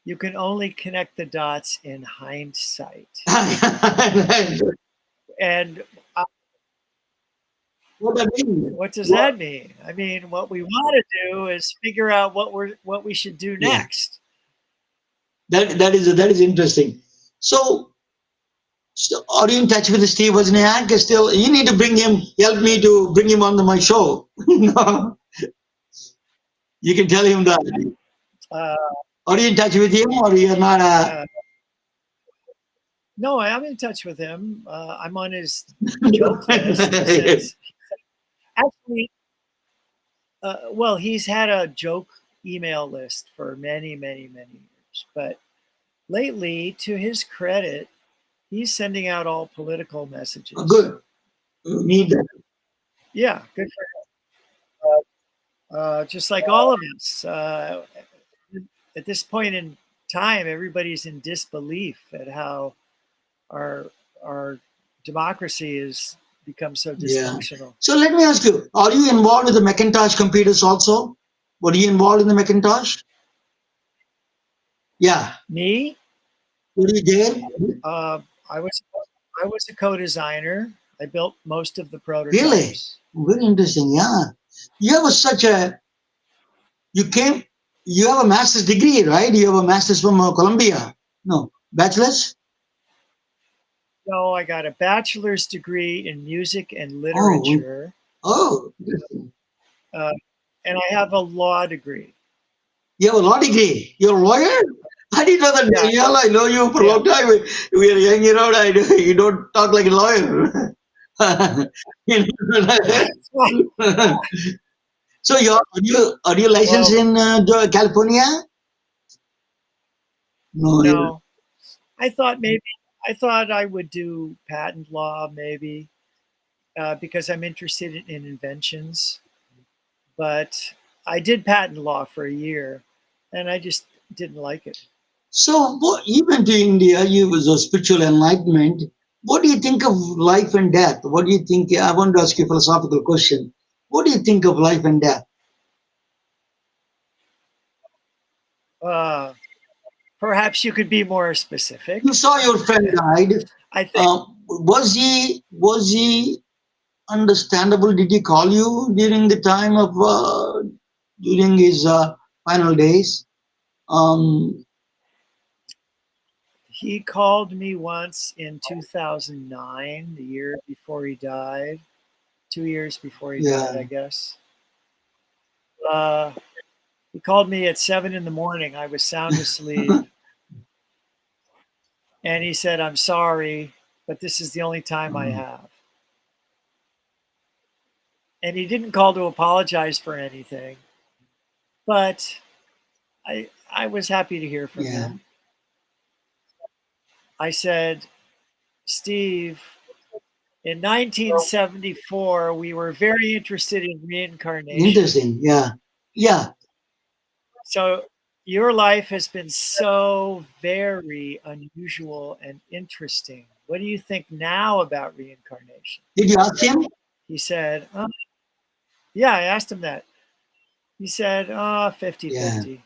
Speaker 5: "You can only connect the dots in hindsight." And
Speaker 1: What I mean,
Speaker 5: what does
Speaker 1: what,
Speaker 5: that mean? I mean, what we want to do is figure out what we should do
Speaker 1: yeah,
Speaker 5: next.
Speaker 1: that is interesting. So, are you in touch with Steve Wozniak? Still, you need to bring him. Help me to bring him on my show. No, you can tell him that.
Speaker 5: Uh,
Speaker 1: Are you in touch with him, or you're not?
Speaker 5: uh, no, I am in touch with him. I'm on his joke list. He says, actually, well, he's had a joke email list for many, many, many years. But lately, to his credit, he's sending out all political messages.
Speaker 1: Good. You need that.
Speaker 5: Yeah, good for just like all of us. At this point in time, everybody's in disbelief at how our our democracy has become so
Speaker 1: Yeah.
Speaker 5: dysfunctional.
Speaker 1: So let me ask you: are you involved with the Macintosh computers also? Were you involved in the Macintosh? Yeah.
Speaker 5: Me,
Speaker 1: Were you there?
Speaker 5: uh, I was I was a co-designer. I built most of the
Speaker 1: Really?
Speaker 5: prototypes.
Speaker 1: Very interesting. Yeah. You have such a you came. You have a master's degree, right? You have a master's from Columbia. No, bachelor's.
Speaker 5: So I got a bachelor's degree in music and
Speaker 1: Oh,
Speaker 5: literature,
Speaker 1: oh.
Speaker 5: uh, and I have a law degree.
Speaker 1: You have a law degree. You're a lawyer? I didn't know that,
Speaker 5: Yeah,
Speaker 1: Danielle. I know you for a
Speaker 5: yeah.
Speaker 1: long time. We are hanging around. You don't talk like a lawyer. You know? So are you licensed
Speaker 5: Well,
Speaker 1: in California? No.
Speaker 5: no, I thought I would do patent law maybe because I'm interested in inventions. But I did patent law for a year, and I just didn't like it.
Speaker 1: So you went to India. You was a spiritual enlightenment. What do you think of life and death? What do you think? I want to ask you a philosophical question. What do you think of life and death?
Speaker 5: Uh, Perhaps you could be more
Speaker 1: You
Speaker 5: specific.
Speaker 1: saw your friend died.
Speaker 5: I think
Speaker 1: Was he understandable? Did he call you during the time of during his final days? Um,
Speaker 5: he called me once in 2009, the year before he died, 2 years before he died,
Speaker 1: yeah.
Speaker 5: I guess. Uh, he called me at 7 in the morning. I was sound asleep, and he said, "I'm sorry, but this is the only time I
Speaker 1: Um,
Speaker 5: have." and he didn't call to apologize for anything. But I was happy to hear from
Speaker 1: Yeah.
Speaker 5: him. I said, Steve, in 1974, we were very interested in reincarnation.
Speaker 1: Interesting. Yeah. Yeah.
Speaker 5: So your life has been so very unusual and interesting. What do you think now about reincarnation?
Speaker 1: Did you ask him?
Speaker 5: He said, yeah, I asked him that. He said, 50
Speaker 1: Yeah.
Speaker 5: 50.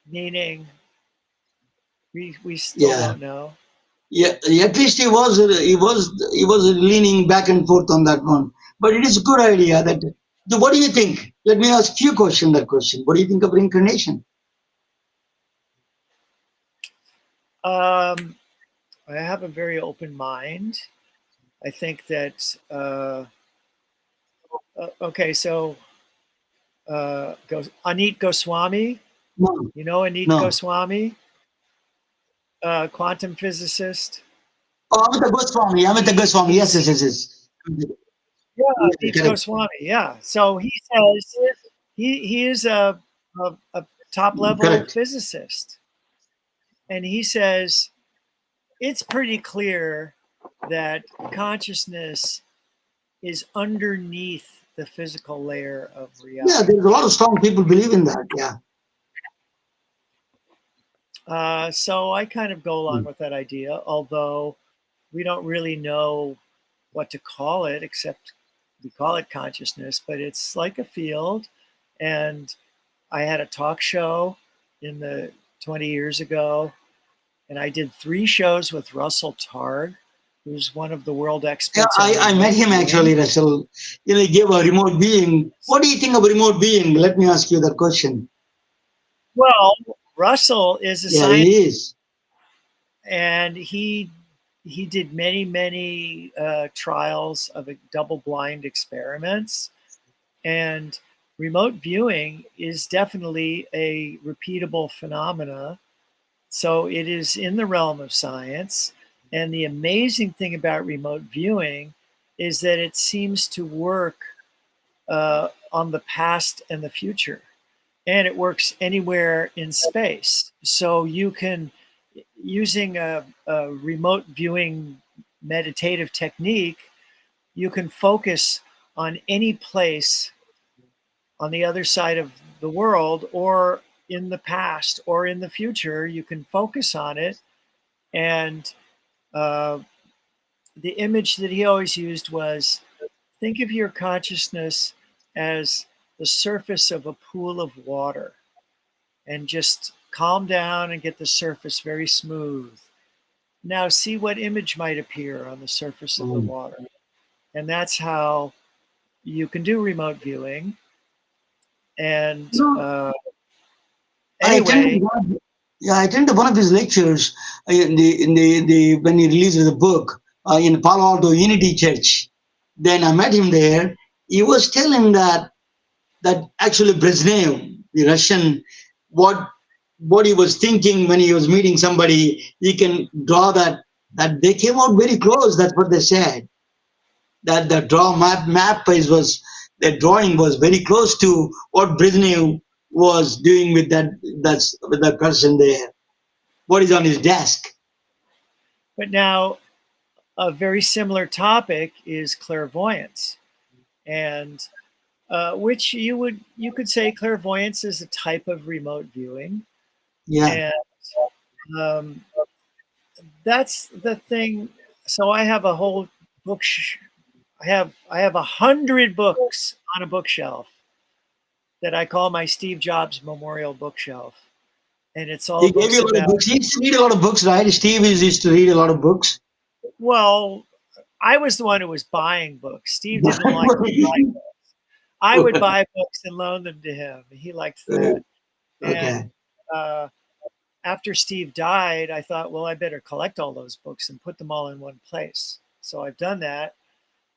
Speaker 5: Meaning, we still
Speaker 1: Yeah.
Speaker 5: don't know.
Speaker 1: Yeah. At least he was leaning back and forth on that one. But it is a good idea that. What do you think? Let me ask you that question. What do you think of reincarnation?
Speaker 5: I have a very open mind. I think that okay, so Anit Goswami,
Speaker 1: No.
Speaker 5: you know Anit
Speaker 1: No.
Speaker 5: Goswami, quantum physicist.
Speaker 1: Oh, Amita Goswami. Yes, yes, yes, yes.
Speaker 5: Yeah,
Speaker 1: Yeah,
Speaker 5: Anit
Speaker 1: correct.
Speaker 5: Goswami. Yeah. So he says he is a top level
Speaker 1: Correct.
Speaker 5: physicist, and he says it's pretty clear that consciousness is underneath the physical layer of
Speaker 1: Yeah,
Speaker 5: reality.
Speaker 1: there's a lot of strong people believe in that. Yeah.
Speaker 5: So I kind of go along with that idea, although we don't really know what to call it, except we call it consciousness, but it's like a field. And I had a talk show in the 20 years ago, and I did 3 shows with Russell Targ, who's one of the world
Speaker 1: Yeah,
Speaker 5: experts.
Speaker 1: I met him actually, Russell. He gave a remote being. What do you think of a remote being? Let me ask you that question.
Speaker 5: Well, Russell is a
Speaker 1: Yeah,
Speaker 5: scientist,
Speaker 1: he is.
Speaker 5: and he did many trials of double-blind experiments, and remote viewing is definitely a repeatable phenomena. So it is in the realm of science. And the amazing thing about remote viewing is that it seems to work on the past and the future. And it works anywhere in space. So you can, using a remote viewing meditative technique, you can focus on any place on the other side of the world or in the past or in the future. You can focus on it. And the image that he always used was, think of your consciousness as the surface of a pool of water, and just calm down and get the surface very smooth. Now see what image might appear on the surface of the water. And that's how you can do remote viewing. And
Speaker 1: I
Speaker 5: anyway,
Speaker 1: attended one of his lectures in the when he released the book in Palo Alto Unity Church. Then I met him there. He was telling that actually Brezhnev, the Russian, what he was thinking when he was meeting somebody, he can draw that they came out very close. That's what they said. That the the drawing was very close to what Brezhnev was doing with that person there. What is on his desk?
Speaker 5: but now a very similar topic is clairvoyance, and which you could say clairvoyance is a type of remote viewing.
Speaker 1: Yeah.
Speaker 5: And that's the thing. So I have a whole book. I have 100 books on a bookshelf that I call my Steve Jobs Memorial Bookshelf, and it's all
Speaker 1: He gave
Speaker 5: books
Speaker 1: you a lot of
Speaker 5: about.
Speaker 1: books. He used to read a lot of books, right? Steve used to read a lot of books.
Speaker 5: Well, I was the one who was buying books. Steve didn't like to buy books. I would buy books and loan them to him. He liked that.
Speaker 1: Okay.
Speaker 5: And after Steve died, I thought, well, I better collect all those books and put them all in one place. So I've done that.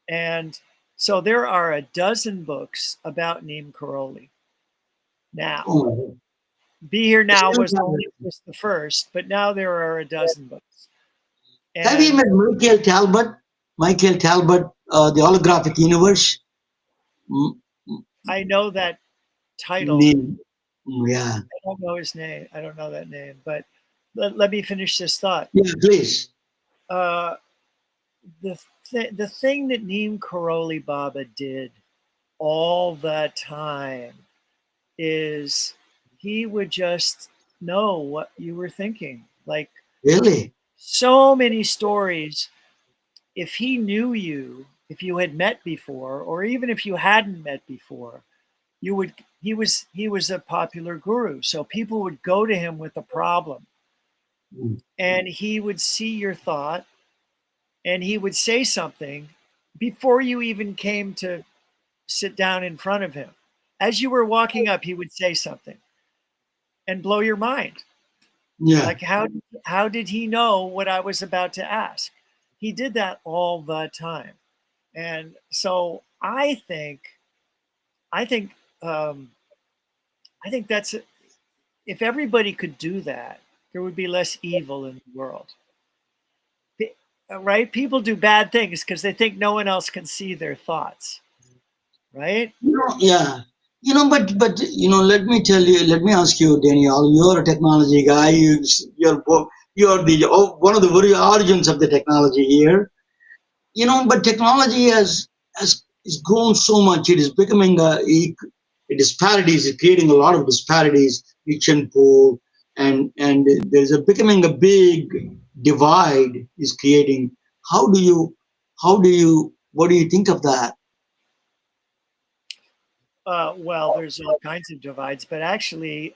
Speaker 5: And so there are a dozen books about Neem Karoli. Now,
Speaker 1: Oh.
Speaker 5: Be Here Now was only just the first, but now there are a dozen books.
Speaker 1: Have you met Michael Talbot? Michael Talbot the holographic universe. Mm,
Speaker 5: I know that title.
Speaker 1: name. Yeah.
Speaker 5: I don't know his name. I don't know that name, but let me finish this thought.
Speaker 1: Yeah, please.
Speaker 5: Uh, the thing that Neem Karoli Baba did all the time is he would just know what you were thinking. Like
Speaker 1: Really?
Speaker 5: so many stories, if he knew you, if you had met before, or even if you hadn't met before, you would he was a popular guru. So people would go to him with a problem
Speaker 1: Mm.
Speaker 5: and he would see your thought and he would say something before you even came to sit down in front of him. As you were walking up, he would say something and blow your mind.
Speaker 1: Yeah.
Speaker 5: Like how did he know what I was about to ask? He did that all the time. And so I think um, I think that's if everybody could do that, there would be less evil in the world. Right? People do bad things because they think no one else can see their thoughts. Right?
Speaker 1: Yeah. Let me tell you, let me ask you, Daniel, you're a technology guy. You're the one of the very origins of the technology here. But technology has grown so much. It is becoming disparities. It's creating a lot of disparities, rich and poor, and there's a becoming a big divide is creating. How do you, what do you think of that?
Speaker 5: Well, there's all kinds of divides, but actually,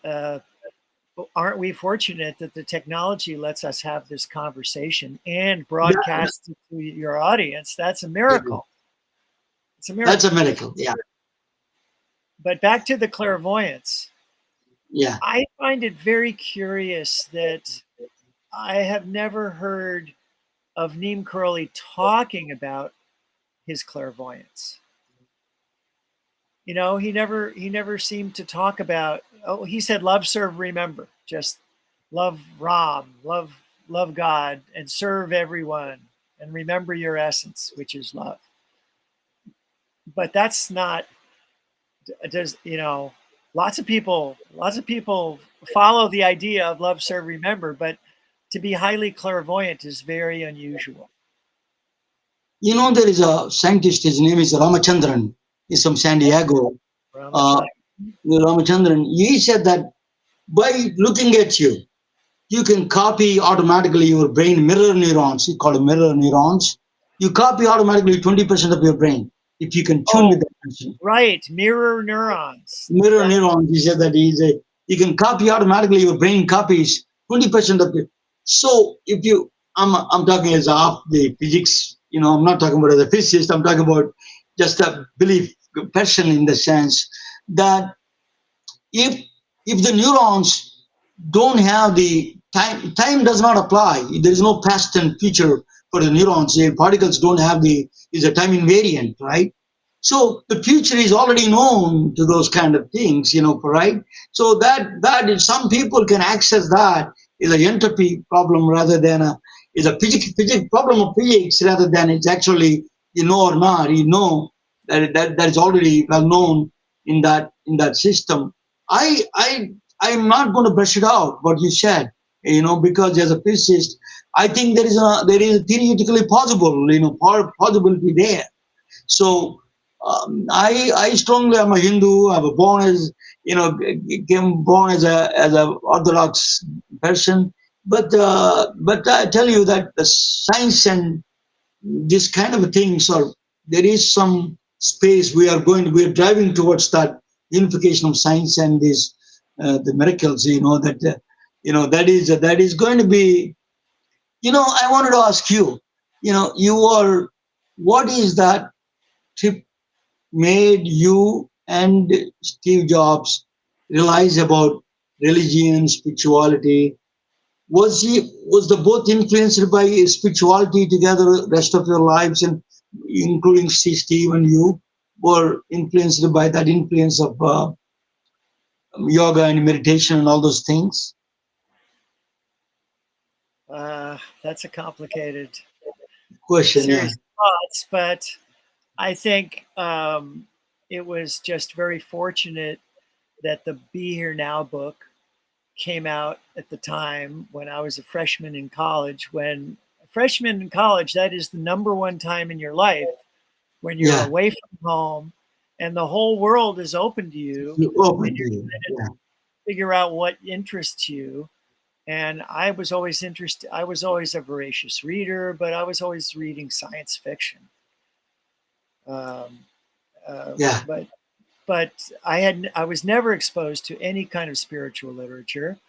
Speaker 5: aren't we fortunate that the technology lets us have this conversation and broadcast it to your audience? That's a miracle. It's a
Speaker 1: That's
Speaker 5: miracle.
Speaker 1: a miracle. Yeah.
Speaker 5: But back to the clairvoyance.
Speaker 1: Yeah.
Speaker 5: I find it very curious that I have never heard of Neem Karoli talking about his clairvoyance. He never seemed to talk about. Oh, he said, "Love, serve, remember." Just love Ram, love God, and serve everyone, and remember your essence, which is love. But that's not. Does lots of people follow the idea of love, serve, remember, but to be highly clairvoyant is very unusual.
Speaker 1: There is a scientist, his name is Ramachandran. He's from San Diego. Uh,
Speaker 5: Ramachandran.
Speaker 1: Ramachandran, he said that by looking at you, you can copy automatically your brain mirror neurons. You call it mirror neurons. You copy automatically 20% of your brain if you can tune with
Speaker 5: Oh,
Speaker 1: that person.
Speaker 5: right, mirror neurons.
Speaker 1: Mirror
Speaker 5: That
Speaker 1: neurons, he said that you can copy automatically, your brain copies 20% of it. So if you, I'm talking as off the physics, I'm not talking about as a physicist, I'm talking about just a belief person in the sense that if the neurons don't have the time does not apply. There is no past and future for the neurons. The particles don't have is a time invariant, right? So the future is already known to those kind of things, right? So that is, some people can access that is a entropy problem rather than is a physics problem of physics rather than it's actually or not, that is already well known in that system. I'm not going to brush it out what you said, because as a physicist, I think there is theoretically possible, possibility there. So I strongly am a Hindu. I was born as came born as a Orthodox person, but I tell you that the science and this kind of things are, there is some space we are driving towards that unification of science and this the miracles, that is going to be, I wanted to ask you, you are, what is that trip made you and Steve Jobs realize about religion, spirituality? Was the both influenced by spirituality together rest of your lives, and including Steve and you were influenced by that influence of yoga and meditation and all those things?
Speaker 5: that's a complicated
Speaker 1: Question, yeah.
Speaker 5: series of thoughts, but I think it was just very fortunate that the Be Here Now book came out at the time when I was a freshman in college. When a freshman in college, that is the number one time in your life when you're
Speaker 1: Yeah.
Speaker 5: away from home and the whole world is open to you
Speaker 1: You open
Speaker 5: and
Speaker 1: to
Speaker 5: you're
Speaker 1: you.
Speaker 5: trying to
Speaker 1: Yeah.
Speaker 5: figure out what interests you. And I was always interested, I was always a voracious reader, but I was always reading science fiction. Um,
Speaker 1: Yeah.
Speaker 5: but I was never exposed to any kind of spiritual literature,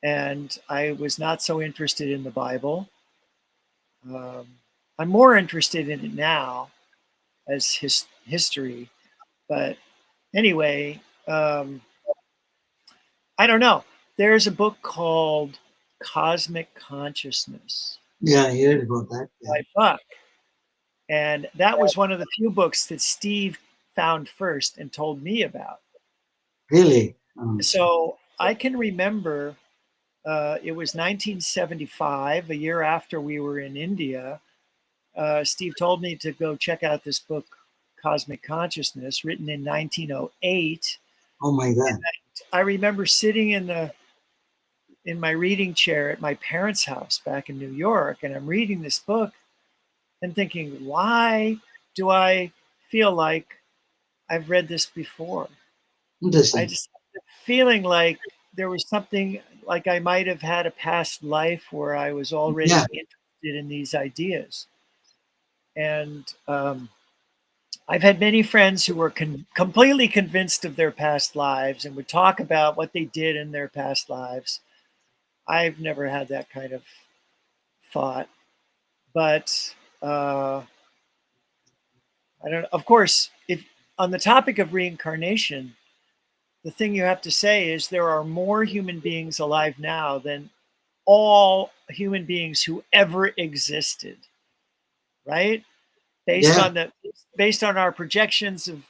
Speaker 5: and I was not so interested in the Bible. I'm more interested in it now as history, but anyway, I don't know. There's a book called Cosmic Consciousness
Speaker 1: Yeah. I heard about that. Yeah.
Speaker 5: by Buck, and that was one of the few books that Steve found first and told me about.
Speaker 1: Really?
Speaker 5: So I can remember it was 1975, a year after we were in India. Steve told me to go check out this book, Cosmic Consciousness, written in 1908.
Speaker 1: Oh my God.
Speaker 5: I remember sitting in my reading chair at my parents' house back in New York, and I'm reading this book and thinking, why do I feel like I've read this before? I
Speaker 1: Interesting.
Speaker 5: just feeling like there was something like I might have had a past life where I was already
Speaker 1: Yeah.
Speaker 5: interested in these ideas. And I've had many friends who were completely convinced of their past lives and would talk about what they did in their past lives. I've never had that kind of thought, but I don't. Of course, if on the topic of reincarnation, the thing you have to say is there are more human beings alive now than all human beings who ever existed, right?
Speaker 1: Yeah.
Speaker 5: Based on our projections of,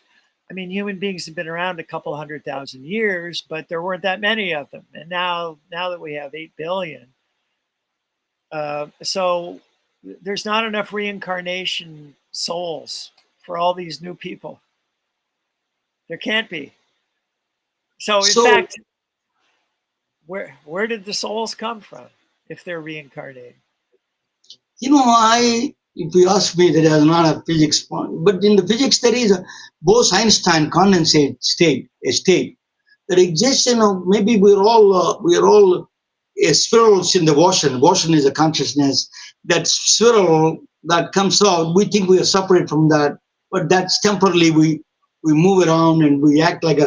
Speaker 5: I mean, human beings have been around a couple 100,000 years, but there weren't that many of them. And now that we have 8 billion, so there's not enough reincarnation souls for all these new people. There can't be. So in
Speaker 1: So,
Speaker 5: fact, where did the souls come from if they're reincarnated?
Speaker 1: if you ask me, that is not a physics point, but in the physics there is a Bose-Einstein condensate state, a state that exists. Maybe we're all spirals in the ocean. Ocean is a consciousness. That spiral that comes out, we think we are separate from that, but that's temporarily. We move around and we act like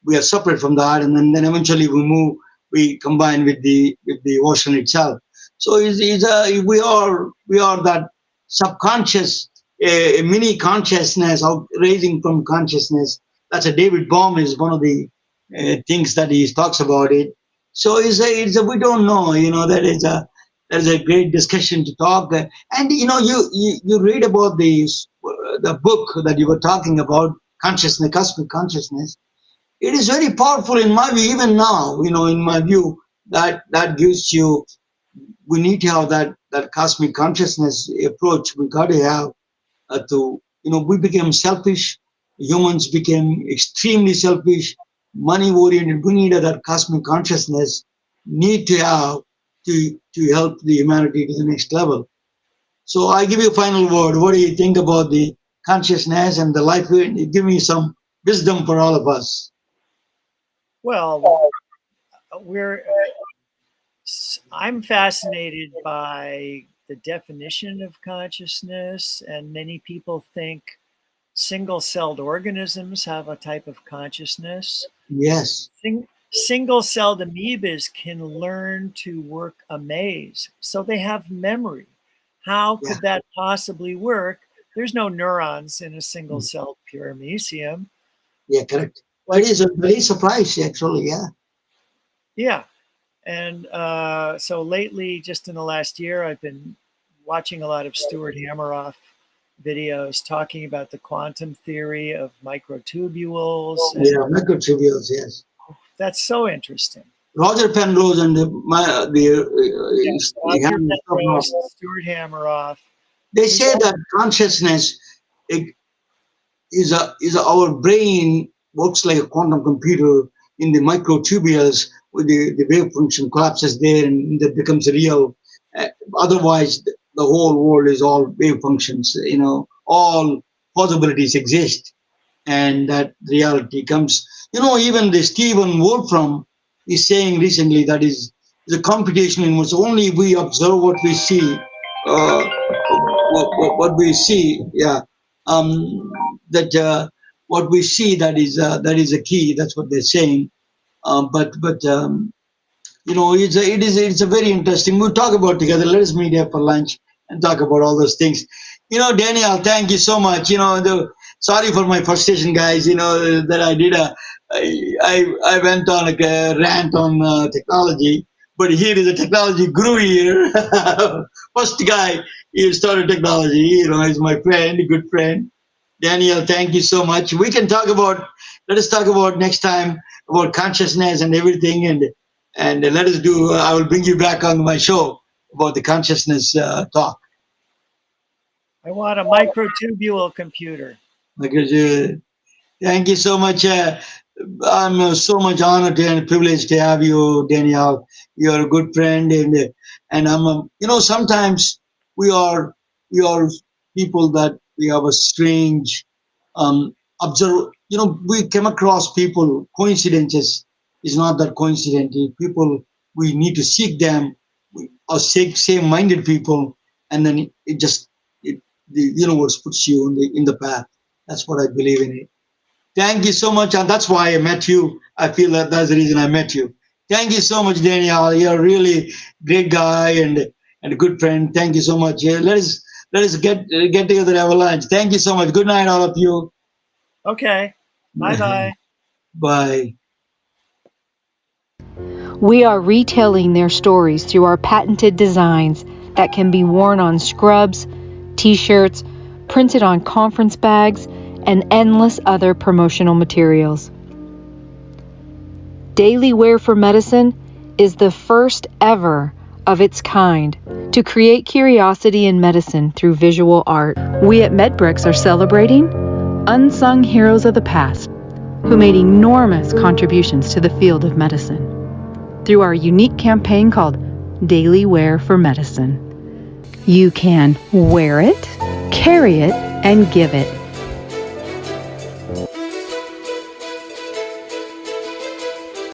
Speaker 1: we are separate from that, and then eventually we combine with the ocean itself. So we are that subconscious, a mini consciousness out raising from consciousness. That's a David Bohm is one of the things that he talks about it. So we don't know. There's a great discussion to talk. And you read about the book that you were talking about, consciousness, cosmic consciousness. It is very powerful in my view. Even now, in my view, that gives you. We need to have that cosmic consciousness approach. We got to have we became selfish. Humans became extremely selfish, money oriented. We need that cosmic consciousness. Need to have to help the humanity to the next level. So I give you a final word. What do you think about the consciousness and the life? Give me some wisdom for all of us.
Speaker 5: Well, I'm fascinated by the definition of consciousness, and many people think single-celled organisms have a type of consciousness.
Speaker 1: Yes.
Speaker 5: Single-celled amoebas can learn to work a maze, so they have memory. How could that possibly work? There's no neurons in a single-celled paramecium.
Speaker 1: Yeah, correct. Well, it is a very surprise, actually. Yeah.
Speaker 5: Yeah. And so lately, just in the last year, I've been watching a lot of Stuart Hameroff videos talking about the quantum theory of microtubules.
Speaker 1: Yeah, microtubules, yes.
Speaker 5: That's so interesting.
Speaker 1: Roger Penrose and
Speaker 5: Roger Penrose, Stuart Hameroff.
Speaker 1: They say that consciousness our brain works like a quantum computer in the microtubules, where the wave function collapses there and that becomes real. Otherwise, the whole world is all wave functions. All possibilities exist, and that reality comes. Even the Stephen Wolfram is saying recently that is the computation in which only we observe what we see, what we see, yeah, that what we see, that is a key. That's what they're saying. It's a very interesting. We'll talk about together. Let us meet here for lunch and talk about all those things. Daniel, thank you so much. Sorry for my frustration, guys. That I did I went on a rant on technology, but here is a technology guru here. First guy he started technology. He's my friend, a good friend. Daniel, thank you so much. Let us talk about next time about consciousness and everything, and let us do. I will bring you back on my show about the consciousness talk.
Speaker 5: I want a microtubule computer.
Speaker 1: Because thank you so much. I'm so much honored and privileged to have you, Danielle. You're a good friend, and I'm. Sometimes we are people that we have a strange observe. We come across people. Coincidences is not that coincident. People, we need to seek them, or same-minded people, and then the universe puts you in the path. That's what I believe in it. Thank you so much, and that's why I met you. I feel that that's the reason I met you. Thank you so much, Daniel. You're a really great guy and a good friend. Thank you so much. Let us get together and have a lunch. Thank you so much. Good night, all of you.
Speaker 5: Okay. Bye-bye.
Speaker 1: Bye.
Speaker 6: We are retelling their stories through our patented designs that can be worn on scrubs, t-shirts, printed on conference bags, and endless other promotional materials. Daily Wear for Medicine is the first ever of its kind to create curiosity in medicine through visual art. We at MedBricks are celebrating unsung heroes of the past who made enormous contributions to the field of medicine through our unique campaign called Daily Wear for Medicine. You can wear it, carry it, and give it.